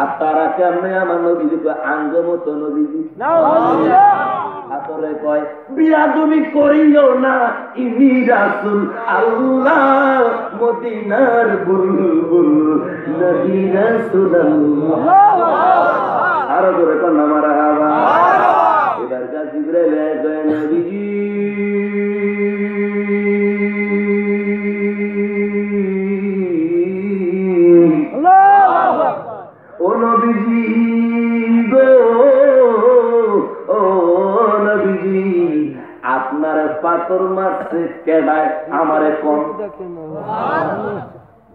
আর তারা কেমনে আমার নবীজি আঙ্গ মতো নবীজি পাথরে কয় বিয়াদুবি করিও না, ইনি রাসূল আল্লাহ মদিনার বুলবুল নবী রাসূলুল্লাহ। আরো জোরে কর না মারহাবা। এবার কা জিবরাইল কয় নবীজি ও নবীজি গো, ও নবীজি আপনার পাথর মারছে কেডায় আমারে কোন?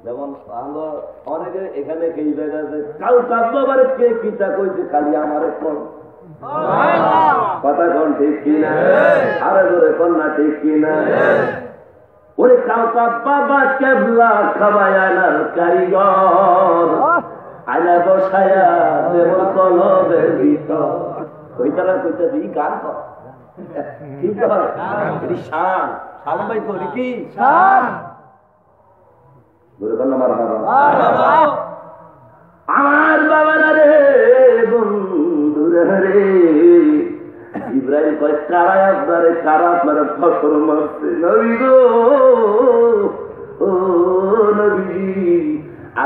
যেমন আমরা অনেকে এখানে এই জায়গাতে কাউ কাব্যবার কে কিতা কইছে খালি আমার কথা কোন ঠিক কিনা আরে ধরে কন্যা ঠিক কিনা ওরে কাউ কাব্বা কেবলা খাবায় আনার কারিগর আয়না বসায়া দেবল কলবের ভিতর কইতারা কইতেছে ই গান কর ঠিক হয় এটি শান শান ভাই করি কি শান আমার বাবারা রে বন্ধুরে রে ইব্রাহিম কয় কারা আপনারে কারা আপনারা ফসল মারছে নবী গো ও নবী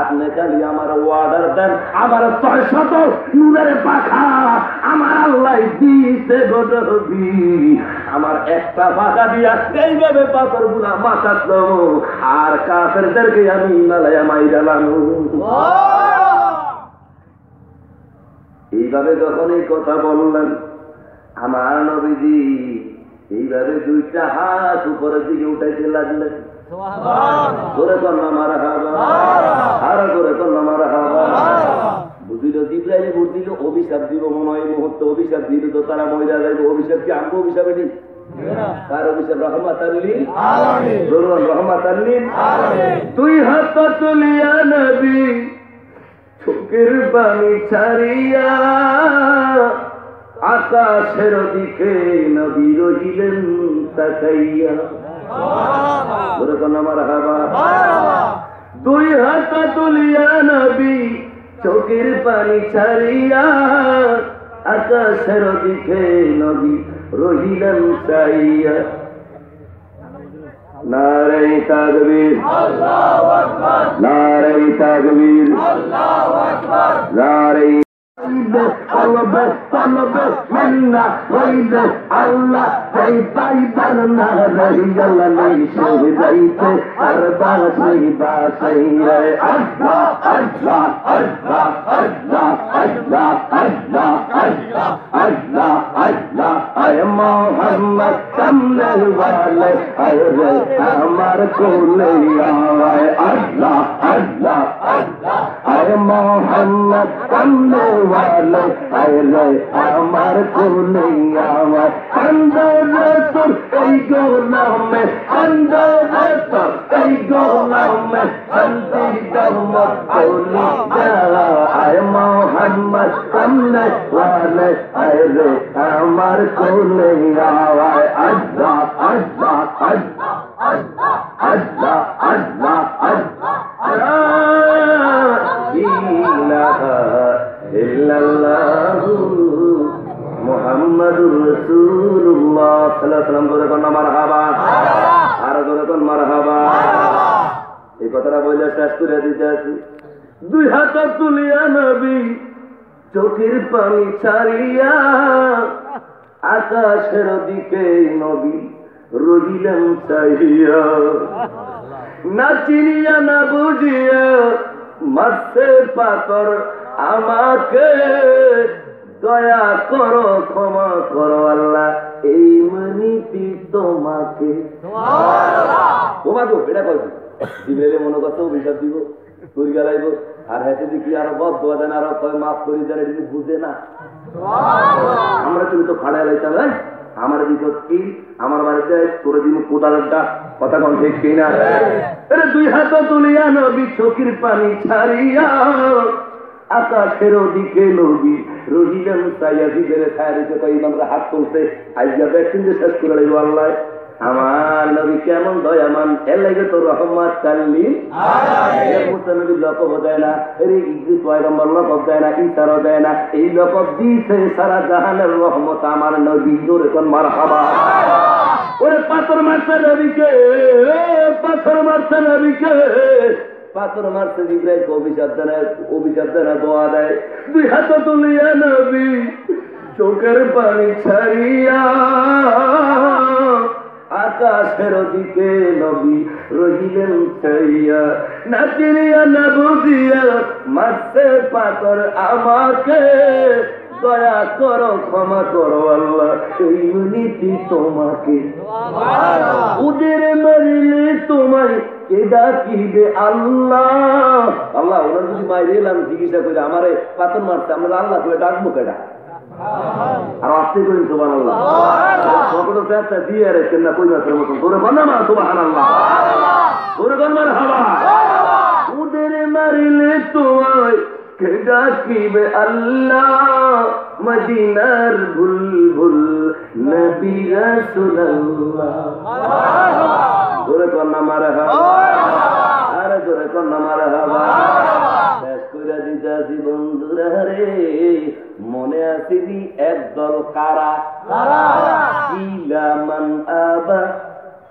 আপনি খালি আমার ওয়ার্ডার দেন আমার 600 নুনের পাখা আমার আল্লাহ দিতে গো নবী আমার একটা পাখা দিয়া এইভাবে পাথর গুলা মাথাতো আর কাফেরদেরকে আমি মালায়া মাইরালাম এইভাবে যখন এই কথা বললেন আমার নবীজি এইভাবে দুইটা হাত উপরের দিকে উঠাইতে লাগলেন করে কন্যা মারা হাবা আর করে কন্যা মারা হাবা বুঝিল জিব্রাইল বুঝিল অভিশাপ দিব মনে হয় মুহূর্তে অভিশাপ দিল তো তারা মহিলা যাইব অভিশাপ কি আমগো অভিশাপ এটি তার অভিশাপ রহমাতাল লিল আলামিন বলুন রহমাতাল লিল আলামিন দুই হাত তুলিয়া নবী চোখের পানি ছাড়িয়া আকাশের দিকে নবী রহিলেন তাকাইয়া দুই হাত তুলিয়া নবী চোখের পানি ছাড়িয়া আকাশের দিকে নবী রহিলেন চাইয়া নারে তাকবীর আল্লাহু আকবার নারে তাকবীর আল্লাহু আকবার নারে Allah minna wayde Allah say paidan na rahi Allah nahi shehdaite arba sayba sayre Allah Allah Allah Allah Allah Allah Allah Allah Allah ay Muhammad samne wale ay re amar kole aaye Allah Allah Allah ay Muhammad samne wale ay re amar kole aaye andar tur ei golame andar tur ei golame andi dhamma kole ja ay Muhammad samne wale ay re amar kole aaye Allah Allah Allah Allah Allah Allah Allah ilaha illallah Muhammadur Rasulullah sallallahu alaihi wasallam bole kon marhaba আর বলে কোন মারহাবা এই কথাটা বলে শেষ করে দিতে আছি দুই হাত তুলিয়া নবী চোখের পানি ছাড়িয়া আকাশের দিকে নবী রহিলেন চাইয়া না চিনিয়া না বুঝিয়া মারছে পাথর আমাকে দয়া করো ক্ষমা করো আল্লাহ এই মানিতি তোমাকে তোমাকে এটা করবো দিলে মনে করছে অভিশাপ দিব তুই গেলাইব আর হাতে দেখি আরো বদ দোয়া দেন আরো মাফ করি দেন এটা বুঝে না আমরা তুমি তো ফাড়াই লাইতাম আমার বিপদ কি আমার বাড়িতে তোর দিন কোদালের ডাক কথা কম ঠিক কিনা দুই হাত তুলিয়া নবী চোখের পানি ছাড়িয়া আকাশের দিকে নবী রহিলেন চাইয়া দিদের ছায়া দিতে পাই আমরা হাত তুলছে আইয়া ভ্যাকসিন দিয়ে শেষ করে লাগবো আল্লাহ আমার নবী কেমন দয়ামান এর লাগে তো রহমত কাল্লি নবী লকব দেয় না পয়গম্বর লকব দেয় না ইসারও দেয় না এই লকব দিয়েছে সারা জাহানের রহমত আমার নবী জোরে কোন মারহাবা ওরে পাথর মারছে নবীকে পাথর মারছে নবীকে পাথর মারছে জিব্রাইলকে অভিশাপ দেয় দোয়া দেয় দুই হাত তুলিয়া নবী চোখের পানি ছাড়িয়া আকাশের দিকে নবী রহিলেন চাইয়া না চিনিয়া না বুঝিয়া মারছে পাথর আমাকে দয়া করো ক্ষমা করো আল্লাহ এই নীতি তোমাকে ওদের মারিলে তোমায় কে ডাকিবে আল্লাহ। আল্লাহ ওনার যদি মাইরে এলাম চিকিৎসা করে আমারে পাতন মারছে, আমরা আল্লাহ করে ডাকবো কেডা? আর আসতে করি সুবহানাল্লাহ। কতটা চেষ্টা দিয়ে রেখেছেন না কই মাসের মতন তোরে বানা মা সুবহানাল্লাহ, তোরে বানা হাবা ওদের মারিলে তোমায় কে ডাকিবে আল্লাহ। মদিনার বুলবুল নবী রাসূলুল্লাহ। জোরে কন্যা মারহাবা, আরে জোরে কন্যা মারহাবা। শেষ কইরা দিতাছি বন্ধুরা রে, মনে আসিনি একদল কারা ইলামান আবা।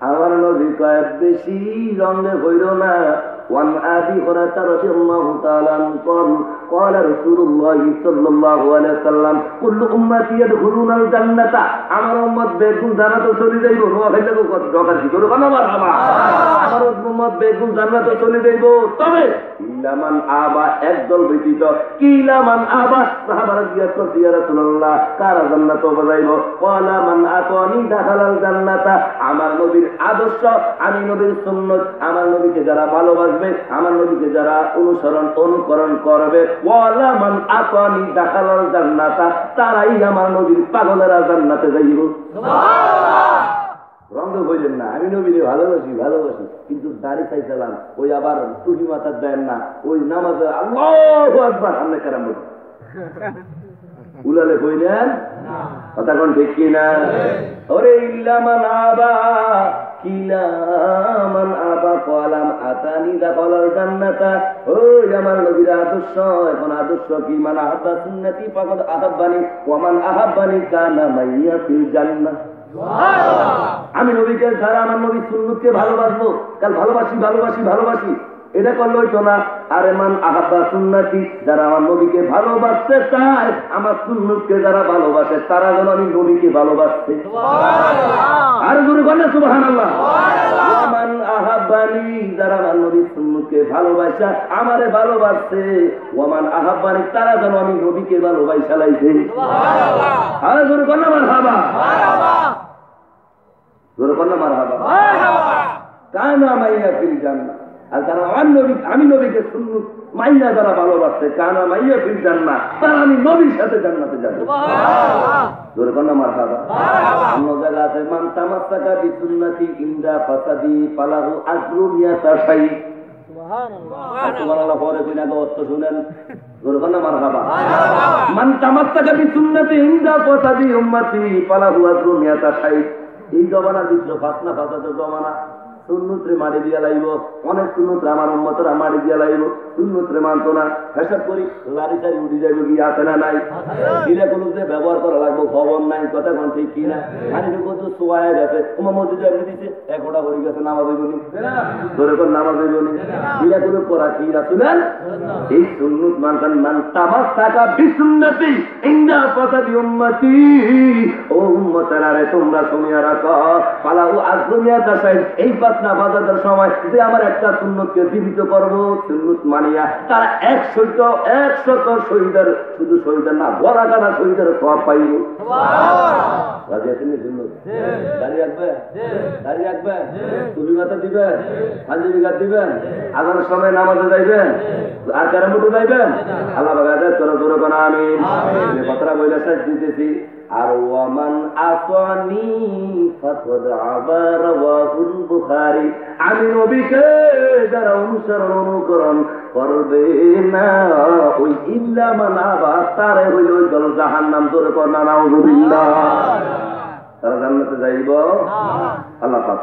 আমার নবী কয়েক বেশি রঙে হইল না। وعن أبي هريرة رضي الله تعالى عنه قال رسول الله صلى الله عليه وسلم كل أمتي يدخلون الجنة। আমার উম্মত বেগুন জান্নাতে চলে যাইব। নোয়া ভাইটা তো দরকার কি করে কোন আমার হাবা, আমার উম্মত বেগুন জান্নাতে চলে যাইব। তবে ইলামান আবা, একদল ব্যতীত। কি ইলামান আবা? সাহাবারা জিজ্ঞাসা করতে ইয়া রাসূলুল্লাহ কারা জান্নাতে যাইব? ক্বালা মান আতানি দাখালাল জান্নাতা। আমার নবীর আদর্শ, আমি নবীর সুন্নাত, আমার নবীকে যারা ভালোবাসবে, আমার নবীকে যারা অনুকরণ করবে, ওয়ালা মান আতানি দাখালাল জান্নাতা, তারাই আমার নবীর পাগলেরা জান্নাতে যাইব। সুবহানাল্লাহ। রঙ বললেন না আমি নবীরে ভালোবাসি কিন্তু দাড়ি চাইছিলাম, ওই আবার টুপি মাথার দেন না, ওই নামাজে আল্লাহু আকবার আমনে কারাম উলালে কইলেন কথা কোন ঠিক কিনা? ওরে ইল্লামান আবা কিলামান আবা কলাম আতানি দাখালাল জান্নাতা। ওই আমার নবীর আদর্শ। এখন আদর্শ কি? মান আহাব্বা সুন্নতি ফাকাদ আহাব্বানি ওয়া মান আহাব্বানি কানা মাইয়া ফিল জান্নাহ। আমি নবীকে ছাড়া আমার নবীর সুন্নতকে ভালোবাসবো, কাল ভালোবাসি এটা করলে হইতো না। আরে মান আহাব্বা সুন্নতি, যারা আমার নবীকে ভালোবাসতে চায়, আমার সুন্নতকে যারা ভালোবাসে, তারা যেন আমি নবীকে ভালোবাসতে। আর গুরু বলে সুবহানাল্লাহ। মান আহাব্বানি, যারা আমার নবীর সুন্নতকে ভালোবাসা আমারে ভালোবাসছে, ওমান আহাব্বানি, তারা যেন আমি নবীকে ভালোবাসা লাইছে। আর গুরু বলে মারহাবা, গুরু বলে মারহাবা। কানা মাইয়া ফিল জান্নাহ। আর যারা আমি নবীকে সুন্নত মাইয়া যারা ভালোবাসছে, কানা মাইয়া ফিল জান্নাহ, তারা আমি নবীর সাথে জান্নাতে যাব। সুবহানাল্লাহ। জোরে বলেন মারহাবা। অন্য জায়গা আছে মান তামাসসাকা বিসুন্নতি ইনদা ফাসাদি ফালাহু আজরু মিয়াতা শাই। সুবহানাল্লাহ। সুবহানাল্লাহ পরে কইনা অর্থ শুনেন। জোরে বলেন মারহাবা। মান তামাসসাকা বিসুন্নতি ইনদা ফাসাদি উম্মতি ফালাহু আজরু মিয়াতা শাই। এই জমানা দিচ্ছ ফাসনা ফাসাদের জমানা। সুন্নতরে মারি দিয়া লাইব, অনেক সুন্নত আমার উম্মতরা মারি দিয়া লাইব, সুন্নতরে মানত না। হিসাব করি লারি চারি উঠি যাইব কি আছে না নাই? দিলে কোনো যে ব্যবহার করা লাগবো খবর নাই, কথা কোন ঠিক কিনা? খালি কত সোয়ায় গেছে, তোমার মসজিদে এমনি দিচ্ছে 1 ঘন্টা হয়ে গেছে, নামাজ হইব নি? ধরে কোন নামাজ হইব নি? দিলে কোনো করা কি রাসূলের এই সুন্নত মানতেন। মান তামাসসাকা বিসুন্নতি ইনদা ফাসাদি উম্মতি। ও উম্মতেরা রে, তোমরা শুনিয়া রাখো, ফালাহু আজরু মিয়াতা শাই। এই না বাজাদের সময় যে আমার একটা সুন্নতকে জীবিত করবো, সুন্নত মানিয়া তারা 100 শহীদের, শুধু শহীদের না বড় কানা শহীদের সব পাইব। রাজি আছেন? সুন্নত দাঁড়িয়ে রাখবেন, তুমি মাথা দিবেন, পাঞ্জাবি গাছ দিবেন, আজানের সময় নামাজে যাইবেন, আর কারণ মতো যাইবেন। আল্লাহ বাগাদের তোর তোর কোন আমি কথাটা বইলে শেষ দিতেছি। আর ওয়ামান আসানি ফাকাদ আবা রাওয়াহুল বুখারী। আমি নবীকে যারা অনুকরণ করবে না, ওই ইল্লা মান আবা, তারে হইল ওই দল জাহান্নাম। জোরে কর না নাউযুবিল্লাহ। তারা জান্নাতে যাইব। আল্লাহ পাক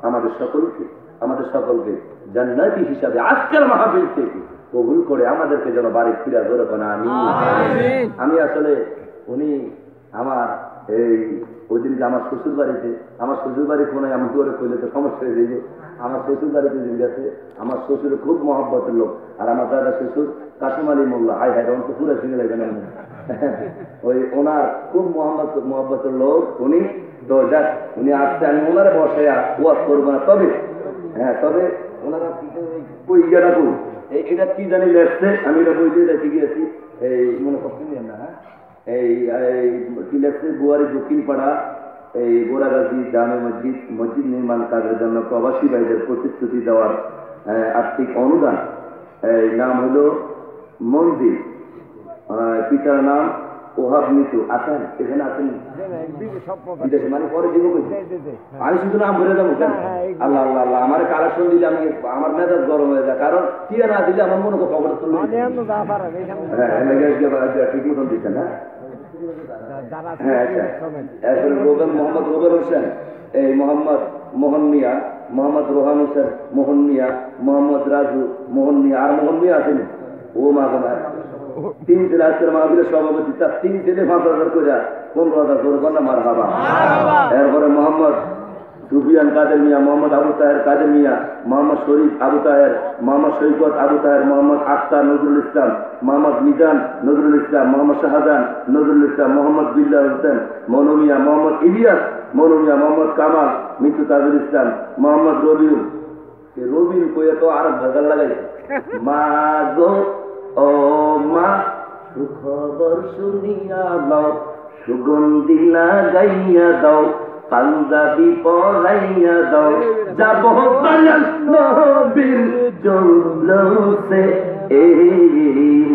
আমাদের সকলকে জান্নাতি হিসাবে আজকের মাহফিল থেকে কবুল করে আমাদেরকে যেন বাড়ি ফিরা। জোরে কর না আমিন। আমি আসলে উনি আমার ওই দিন আমার শ্বশুর বাড়ি ফোনে আমি করে করলে তো সমস্যা হয়ে যাইবে। আমার শ্বশুর বাড়িতে যে গেছে, আমার শ্বশুরের খুব মহব্বতের লোক। আর আমার দাদা শ্বশুর কাসিম আলী মোল্লা, হাই তো পুরো সিঙ্গে লাগবে না। ওই ওনার খুব মহব্বতের লোক উনি। তো যাক, উনি আসতে আমি ওনারে বসে ওয়াজ করবো না। তবে ওনারা এটা কি জানি লেখছে, আমি এটা বই দিয়ে দেখে গিয়েছি। এই মনে করছেন না, কি লেখছে, বুয়ারি দক্ষিণপাড়া এই গোড়াগাছি জামে মসজিদ নির্মাণ কাজের জন্য প্রবাসী ভাইদের প্রতিশ্রুতি দেওয়ার আর্থিক অনুদান, এই নাম হলো মন্দির, পিতার নাম ওহাব মিতু। আছেন এখানে? আছেন বিদেশে, মানে পরে দিব। আমি শুধু নাম ভরে যাবো কেন? আল্লাহ আল্লাহ আল্লাহ, আমার কালেকশন দিলে আমি আমার মেজাজ গরম হয়ে যায়, কারণ কি না দিলে আমার মনে করো খবর তুলবে। হ্যাঁ ঠিক মতন দিচ্ছেন। হ্যাঁ আচ্ছা, এরপরে মোহাম্মদ রোবেল হোসেন, এই মোহাম্মদ মোহন মিয়া, মোহাম্মদ রোহান হোসেন মোহন মিয়া, মোহাম্মদ রাজু মোহন মিয়া। আর মোহন মিয়া আছেন? ও মা গোমা, 3 ছেলে আজকের মাহফিলের সভাপতি, তার 3 ছেলে 5,000 করে 15,000 জোর কন্যা মার হাবা। এরপরে মোহাম্মদ সুফিয়ান কাদের মিয়া, মোহাম্মদ আবু তাহের কাদের মিয়া, মোহাম্মদ শরীফ আবু তাহের, মোহাম্মদ সৈকত আবু তাহের, মোহাম্মদ আখতার নজরুল ইসলাম, মোহাম্মদ মিজান নজরুল ইসলাম, মোহাম্মদ শাহজাহান নজরুল ইসলাম, মোহাম্মদ বিল্লাহ হোসেন মনোমিয়া, মোহাম্মদ ইলিয়াস মনোমিয়া, মোহাম্মদ কামাল মিতু তাজুল ইসলাম, মোহাম্মদ রবিউল। রবিউল কইয়া তো আর ভেজাল লাগাইছে। মা গো ও মা, সুখবর শুনিয়া দাও, সুগন্ধি লাগাইয়া দাও, পাঞ্জাবি পরাইয়া দাও, যাব নবীর জৌলুসে, এই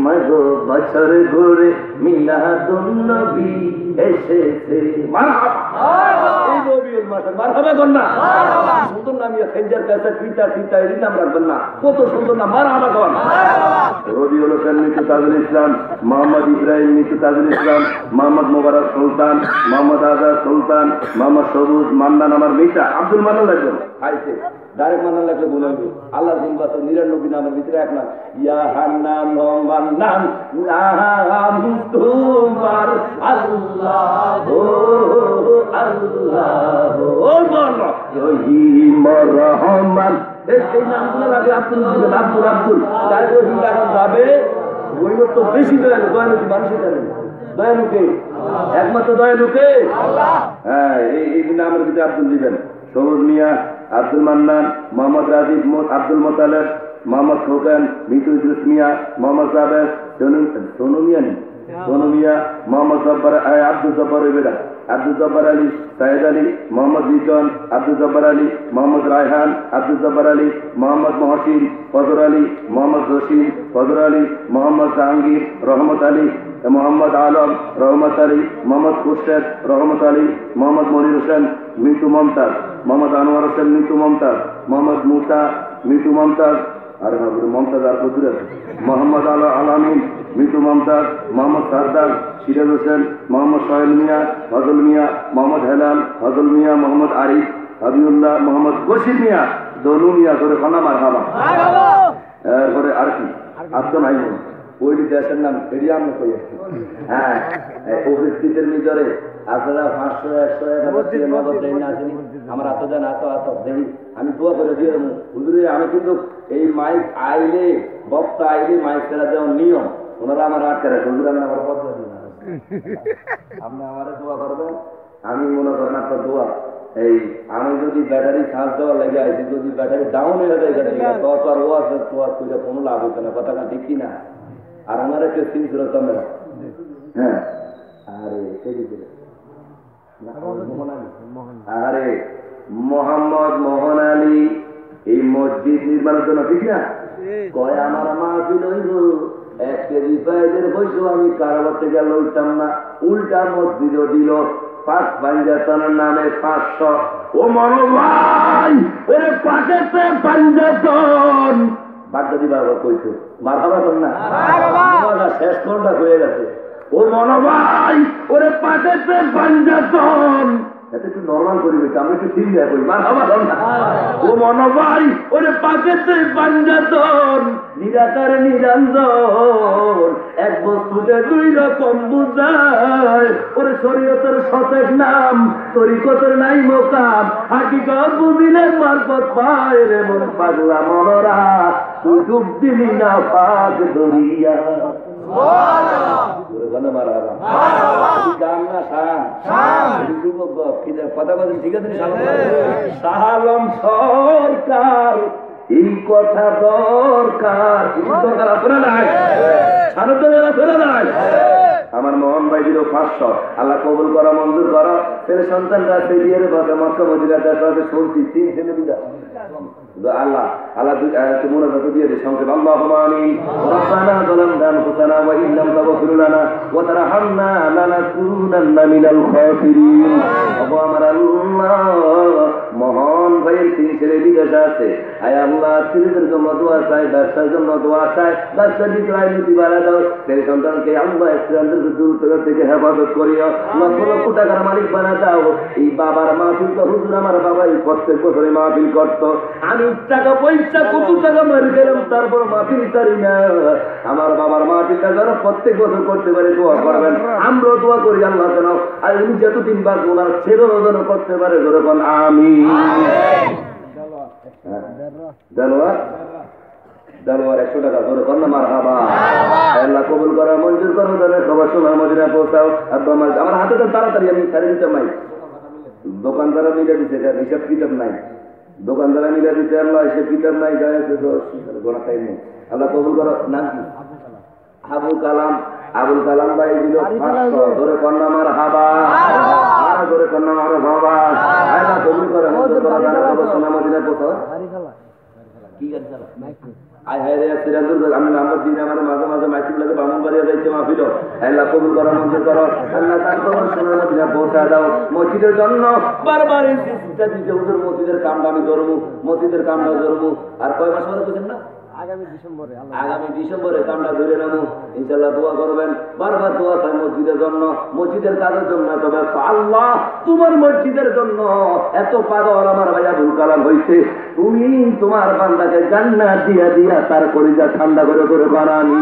মাগো বছর ঘুরে মিলাদুন নবী এসেছে। সুন্দর নাম খেঞ্জার কাছে পিতা পিতা এই নাম রাখবেন না, কত সুন্দর নাম। মার হাবা কন। রবিউল হোসেন মিতু তাজুল ইসলাম, মোহাম্মদ ইব্রাহিম মিতু তাজুল ইসলাম, মোহাম্মদ মোবারক সুলতান, মোহাম্মদ আজাদ সুলতান, মোহাম্মদ সবুজ মান্নান। আমার মিতা আব্দুল মান্নান লাগবেন, আইছে ডাইরেক্ট মান্নান লাগলে বলবে আল্লাহ 99 নামের ভিতরে এক নাম। ইয়া হান্নান মান্নান নাম তোমার আল্লাহ ও আল্লাহ ও রহিম রহমান। এই নামগুলো লাগে আব্দুল আব্দুল আব্দুল। তাই রহিম এখন যাবে ওই তো বেশি দয়ালু, দয়ালু মানুষের জানেন দয়ালুকে, একমাত্র দয়ালুকে। হ্যাঁ এই নামের ভিতরে আব্দুল দিবেন। সবুজ মিয়া, আব্দুল মান্নান, মোহাম্মদ রাজিব, আব্দুল মোতালেব, মোহাম্মদ খোকন, মিতু ইদ্রিস মিয়া, মোহাম্মদ জাবেদ, সোনু মিয়া নেই, সোনু মিয়া, মোহাম্মদ জব্বার, আব্দুল জব্বার বেড়া, আব্দুল জব্বার আলী, সাহেদ আলী, মোহাম্মদ রিজন, আব্দুল জব্বার আলী, মোহাম্মদ রায়হান, আব্দুল জব্বার আলী, মোহাম্মদ মহসিন, ফজর আলী, মোহাম্মদ রশিদ, ফজর আলী, মোহাম্মদ জাহাঙ্গীর, রহমত আলী, মোহাম্মদ আলম, রহমত আলী, মোহাম্মদ খুরশেদ, রহমত আলী, মোহাম্মদ মনির হোসেন, মিতু মমতাজ, মোহাম্মদ আনোয়ার হোসেন, মিতু মমতাজ, মোহাম্মদ মুসা, মিতু মমতাজ, আর মমতাজ আর প্রচুর আছে, মোহাম্মদ আলামিন, মিতু মমতাজ, মোহাম্মদ সারদার, সিরাজ হোসেন, মোহাম্মদ সোহেল মিয়া, ফজল মিয়া, মোহাম্মদ হেলাল, ফজল মিয়া, মোহাম্মদ আরিফ, হাবিউল্লাহ, মোহাম্মদ বশির মিয়া, দনু মিয়া করে খানা মার হাবা। এরপরে আর কি আব্দুল হাই ওই দেশের নাম এরিয়াম। হ্যাঁ উপস্থিতের ভিতরে আপনারা 500-100 মদত দেয় না আসেনি, আমার এত দেন এত এত দেই, আমি দোয়া করে দিয়ে দেবো হুজুরে। আমি কিন্তু এই মাইক আইলে বক্তা আইলে মাইক ফেরা দেওয়ার নিয়ম, ওনারা আমার আটকে রাখে। হুজুর আমি আমার পদ্ধতি দিন, আপনি আমার দোয়া করবেন। আমি মনে করেন আপনার দোয়া এই আমি যদি ব্যাটারি চার্জ দেওয়ার লেগে আছি, যদি ব্যাটারি ডাউন হয়ে যায় তো আর ওয়াজ করে কোনো লাভ হচ্ছে না, কথাটা ঠিক কিনা? আর আমার একটা সিন ছিল তোমরা। হ্যাঁ আরে আরে মোহাম্মদ মোহন আলী এই মসজিদ নির্মাণের জন্য, ঠিক না? কয় আমার মাহফিল হইল 1 কেজি পাইদের পয়সা আমি কারবার থেকে লইতাম না, উল্টা মসজিদও দিল 5 পাঞ্জাতনের নামে 500। ও মনো ভাই ওরে পাশেতে পাঞ্জাতন বাগদা দিবা কইছো মারহাবা না শেষ কোনটা হয়ে গেছে। ও মনো ভাই ওরে পাশেতে পাঞ্জাতন, এত একটু নর্মাল করিবে, আমি একটু ঠিক দেয়া করি মারহাবা না। ও মনো ভাই ওরে পাশেতে পাঞ্জাতন, নিরাকার নিরঞ্জন, এক বস্তুতে 2 রকম বুঝায়। ওরে শরীয়তের সতেক নাম, তরিকতের নাই মোকাম, হাকিকত বুঝিলে মারফত পায় রে মন পাগলা মনরা, তুই ডুব দিলি না পাক দরিয়া। কথা বলেন ঠিক আছে? শাহালম সরকার এই কথা দরকার, দরকার আছে না নাই? সারা নাই আমার মোহন ভাই দিল 500, আল্লাহ কবুল করো, মঞ্জুর করো। ছেলে সন্তানরা সেই বিয়ের কথা মক্কা মদিনা যাতে শুনছি 3 ছেলে বিদা আল্লাহ আল্লাহ মনে রাখো দিয়ে দিই সংক্ষেপ আল্লাহুম্মা আমিন। রব্বানা যালামনা আনফুসানা ওয়া ইন লাম তাগফির লানা ওয়া তারহামনা লানাকুনান্না মিনাল খাসিরিন। ওগো আমার আল্লাহ, মোহন ভাইয়ের 3 ছেলে বিদেশে আছে, আয় আল্লাহ ছেলেদের জন্য দোয়া চাই, ব্যবসার জন্য দোয়া চাই, ব্যবসার বিক্রয় নীতি বাড়া দাও। ছেলে সন্তানকে আল্লাহ অ্যাক্সিডেন্টের দূর থেকে হেফাজত করিও, লক্ষ লক্ষ টাকার মালিক বানা দাও। এই বাবার মাহফিল তো হুজুর আমার বাবা এই প্রত্যেক বছরে মাহফিল করতো, আমি টাকা পয়সা কত টাকা মারি গেলাম তারপর মাহফিল করি না। আমার বাবার মাহফিলটা যেন প্রত্যেক বছর করতে পারে দোয়া করবেন, আমরাও দোয়া করি আল্লাহ যেন আর উনি যতদিন বাদ ওনার ছেলেও যেন করতে পারে যেরকম আমি দেলোয়ার 100 টাকা ধরে কর না মারহাবা। আল্লাহ কবুল করা মঞ্জুর করো, তাদের সবার সময় মদিনা পৌঁছাও। আমার হাতে তো তাড়াতাড়ি আমি ছাড়ে দিতে নাই, দোকানদারা মিলে দিতে হিসাব কিতাব নাই, দোকানদারা মিলে দিতে আল্লাহ হিসাব কিতাব নাই, গোনা খাই নেই। আল্লাহ কবুল করো। নাম কি? আবুল কালাম। আবুল কালাম ভাই দিল 500 ধরে কন্যা মার হাবা, আর ধরে কন্যা মার বাবা। আল্লাহ কবুল করো, সোনা মদিনা পৌঁছাও। কি গান আয় হায় রে সিরাজুল আমি আমার দিন আমার মাঝে মাঝে মাইকিং লাগে বামুন বাড়িয়া যাইতে মাহফিল। আল্লাহ কবুল করো, মঞ্জুর করো। আল্লাহ তারপর সোনা মদিনা পৌঁছা দাও। মসজিদের জন্য বারবার চিন্তা দিতে হুজুর মসজিদের কামটা আমি ধরবো, মসজিদের কামটা ধরবো। আর কয় মাস পরে বুঝেন না? আগামী ডিসেম্বরে কামটা ধরে নেবো ইনশাল্লাহ। দোয়া করবেন, বারবার দোয়া চাই মসজিদের জন্য, মসজিদের কাজের জন্য। তবে আল্লাহ তোমার মসজিদের জন্য এত পাগল আমার ভাই আবুল কালাম হয়েছে, তুমি তোমার বান্দাকে জান্নাত দিয়া দিয়া তার কলিজা ঠান্ডা করে করে বানানি।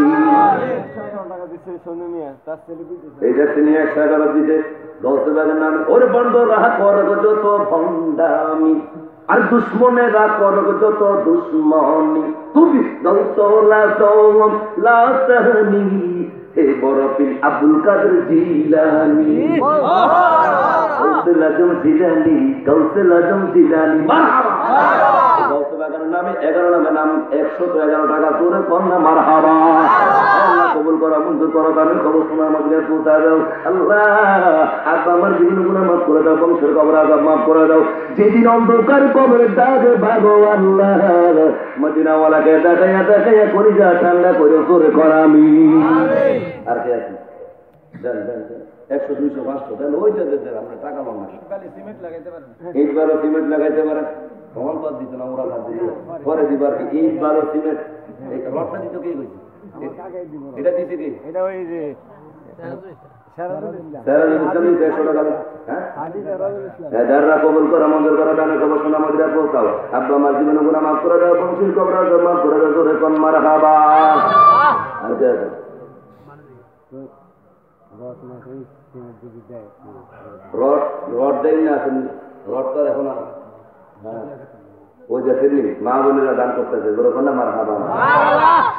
এই দেখতে নিয়ে 100 টাকা দিতে গৌসবাগের নাম ওর বন্ধ রাহা করবো যত ভণ্ডামি, আর দুশ্মনেরা করবো যত দুশ্মনি, তুমি লাসানি হে বরফিল আব্দুল কাদের জিলানি, গৌসুল আজম জিলানি, গৌসুল আজম জিলানি। নামে 11 নাম 111 টাকা করে কন্যা মারহাবা। আল্লাহ কবুল করো, মঞ্জুর করো, আমি খবর শোনা আমাদের পৌঁছা দাও। আল্লাহ আব্বা আমার বিভিন্ন গুনাহ মাফ করে দাও, বংশের কবর আযাব মাফ করে দাও। যেদিন অন্ধকার কবরের দাগে ভাগো আল্লাহ মদিনাওয়ালাকে দেখাইয়া দেখাইয়া কলিজা ঠান্ডা করে করে কর আমি। আর কে আছে? 100, 200, 500 তাহলে ওইটা দিতে আমরা টাকা পাবো না। সিমেন্ট লাগাইতে পারেন, ইট বালু সিমেন্ট লাগাইতে পারেন। কমল বাদ দিত না, ওরা বাদ দিত পরে দিবার কি ইট বালু সিমেন্ট এই রডটা দিত কে কইছে? এটা দিতে কি? এটা ওই যে কবুল করো, মঞ্জুর করো, দানে খবর শোনা মদিনা পৌঁছাও। আব্বা আমার জীবনে গুনাহ মাফ করে দাও, বংশীর কবর আযাব মাফ করে দাও। জোরে কোন মারহাবা। আচ্ছা রড দেয় না, রড তো এখন ওই যে মা বোনেরা দান করতেছে, বলবেন না মারহাবা।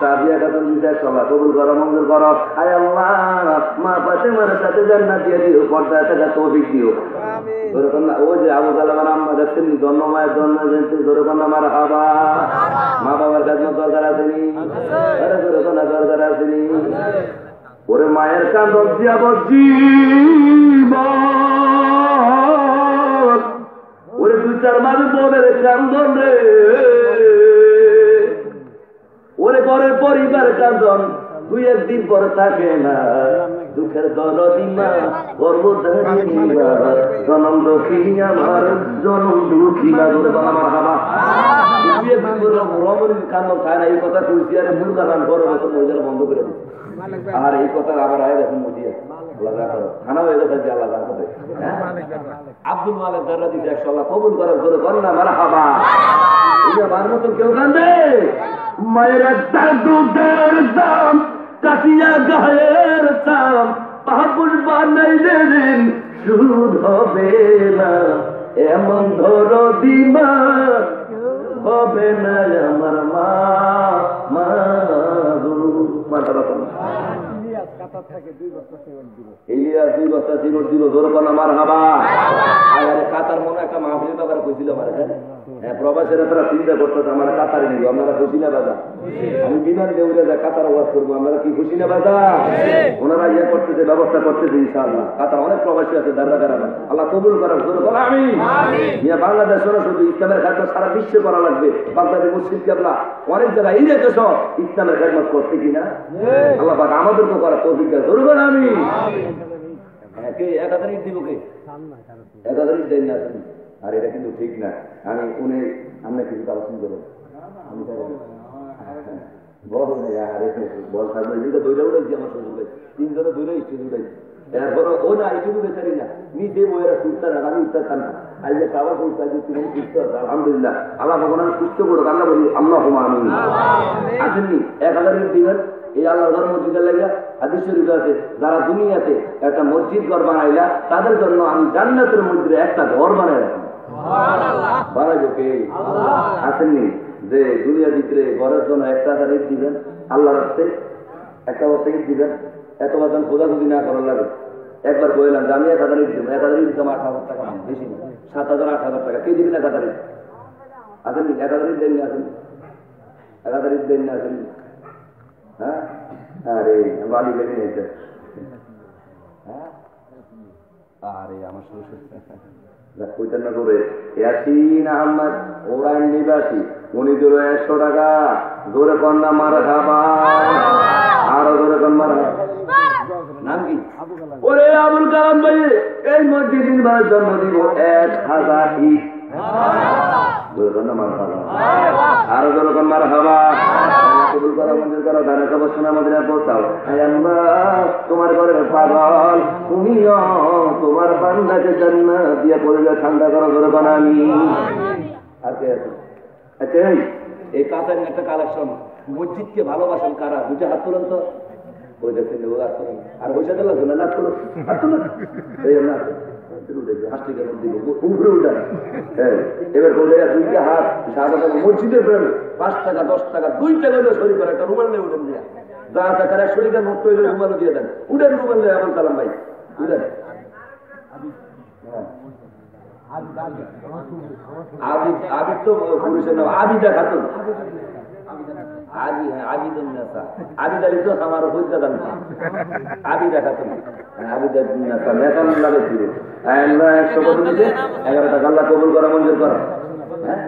সাবিয়া কাতন দিতে সবাই কবুল করো, মঞ্জুর করো। আয় আল্লাহ মা ফাতেমার সাথে জান্নাত দিয়ে দিও, পর্দা টাকা তৌফিক দিও। বলবেন না ওই যে আবু কালামের আম্মা যাচ্ছেন জন্ম মায়ের জন্ম জয়ন্তী, বলবেন না মারহাবা। মা বাবার কাছে দরকার আসেনি, দরকার আসেনি। ওরে মায়ের কান্দন দিয়া বসি, ওরে 2-4 মাস বোনের কান্দন রে, ওরে ঘরের পরিবার কান্দন 2-1 দিন পরে থাকে না। দুঃখের দরদিমা গর্ভধারিণীরা জনম দুঃখী আমার জনম দুঃখী না। আমার বাবা 2-1 দিন পরে রমণীর কান্দন খায় না, এই কথা তুলসি আর মূল কারণ বড় বছর মহিলারা বন্ধ করে দিচ্ছে। আর এই কথা আবার আয় এখন মজিয়া খানা হয়ে গেছে যে আল্লাহ করতে। আব্দুল মালিক যারা দিতে 100 কবুল করার করে কন্যা মারহাবা। আমার মতো কেউ কান্দে মায়ের দুধের দাম কাটিয়া গায়ের দাম পাহাড় বানাই দেন সুদ হবে না, এমন ধরো দিমা হবে না আমার মা। ইলিয়াস 2 বস্তা সিমেন্ট দিল, জোর কন্যা মারহাবা। কাতার মনে একটা মাহফিল কইছিল আমার হ্যাঁ প্রবাসীরা তারা চিন্তা করতেছে আমরা কাতারে নিব, আপনারা খুশি না বাজা? আমি বিমান দেউরে যা কাতার ওয়াজ করবো, আপনারা কি খুশি না বাজা? ওনারা ইয়ে করতেছে, ব্যবস্থা করতেছে ইনশাআল্লাহ। কাতার অনেক প্রবাসী আছে, দাঁড়া আল্লাহ কবুল করা আমি বাংলাদেশ শুধু ইসলামের খেদমত সারা বিশ্বে করা লাগবে। বাংলাদেশ মুসলিম কেবলা অনেক জায়গায় এই দেশ ইসলামের খেদমত করতে কিনা আল্লাহ পাক আমাদেরকে করা তৌফিক দেন, ধরব না আমি। কে 1000 ইট দিব? কে 1000 ইট দেন না? আর এটা কিন্তু ঠিক না। আমি উনি আমরা কিছু আলোচনা করবো, আমি বল বল থাকবে দৈরা উঠেছি আমার শ্বশুর ভাই, 3 জনে দৈরা স্টেজ উঠেছি। এরপর ও না এইটুকু বেচারি না, নিজে বইয়েরা সুস্থ না, আমি উত্তর খান না। আজ যে খাবার সুস্থ আছে, তুমি সুস্থ আছে আলহামদুলিল্লাহ। আল্লাহ ভগবান সুস্থ করো, আল্লাহ বলি আল্লাহ আমি আসেননি 1000 ইট দিবেন এই আল্লাহ মসজিদের লেগে। হাদিস শরীফে আছে যারা দুনিয়াতে একটা মসজিদ ঘর বানাইলা তাদের জন্য আমি জান্নাতের মধ্যে একটা ঘর বানাই রাখি। বানাইব কে? আসেননি যে দুনিয়ার ভিতরে ঘরের জন্য 1000 ইট দিবেন, আল্লাহ রাস্তে একটা বস্তা ইট দিবেন, এত বাদান খোঁজাখুঁজি না করার লাগে। একবার বললাম যে আমি 1000 ইট দিব, 1000 ইট দিতাম 8000 টাকা, বেশি না 7000 8000 টাকা। কে দিবেন 1000 ইট? আসেননি 1000 ইট দেন না? আসেননি 1000 ইট দেন না? আসেননি? হ্যাঁ আরে বালি বেরিয়ে নিয়েছে। আরে আমার শ্বশুর না করে ইয়াসিন আহমদ ওরাইন নিবাসী, উনি দিল 100 টাকা। জোরে কন্যা মারা খাবা, আরো জোরে কন মারা। নাম কি? ওরে আবুল কালাম ভাই, এই মসজিদ নির্মাণের জন্য দিব 1000 ইট। জোরে কন্যা মারা খাবা, আরো জোরে কন মারা খাবা। কবুল করা মঞ্জুর করো, গানে খবর শোনা মদিনায় পৌঁছাও। তোমার ঘরে পাগল তুমিও তোমার বান্দাকে জান্নাত দিয়ে পরিবেশ ঠান্ডা করো, ধরে বানানি। আচ্ছা এই কাতার একটা কালেকশন, মসজিদকে ভালোবাসেন কারা? বুঝে হাত তুলেন তো। ওই দেখছেন আর বসে দিল না করো, হাত তুলেন। এবার বলে 2টা হাত মসজিদের প্রেম 5 টাকা 10 টাকা 2 টাকা শরীর করে একটা রুমাল নিয়ে উঠেন দিয়া যা টাকার 100 টাকা মুক্ত হইলে রুমালও দিয়ে দেন। উঠেন রুমাল নেই আবুল কালাম ভাই, উঠেন। আবিদ তো পুরুষের নাম আবিদা খাতুন, আবিদা লিখো আমার হইতে দাম আবিদা খাতুন, আবিদা নেতা লাগে ছিল 100 টাকা আল্লাহ কবুল করা মঞ্জুর করা। হ্যাঁ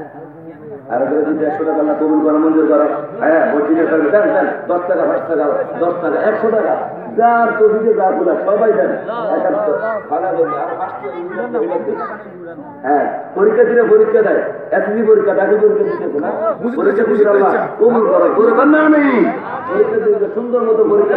আর 100 টাকা আল্লাহ কবুল করা মঞ্জুর করা। হ্যাঁ মসজিদের দেন 10 টাকা 5 টাকা 10 টাকা 100 টাকা যার তবিকে যা বলা সবাই দেন। হ্যাঁ পরীক্ষা দিলে পরীক্ষা দেয়, এসএসসি পরীক্ষা তাকে পরীক্ষা দিতেছে না, পরীক্ষা দিলে আল্লাহ কবুল করো, করে দেন না আমি পরীক্ষা দিলে সুন্দর মতো পরীক্ষা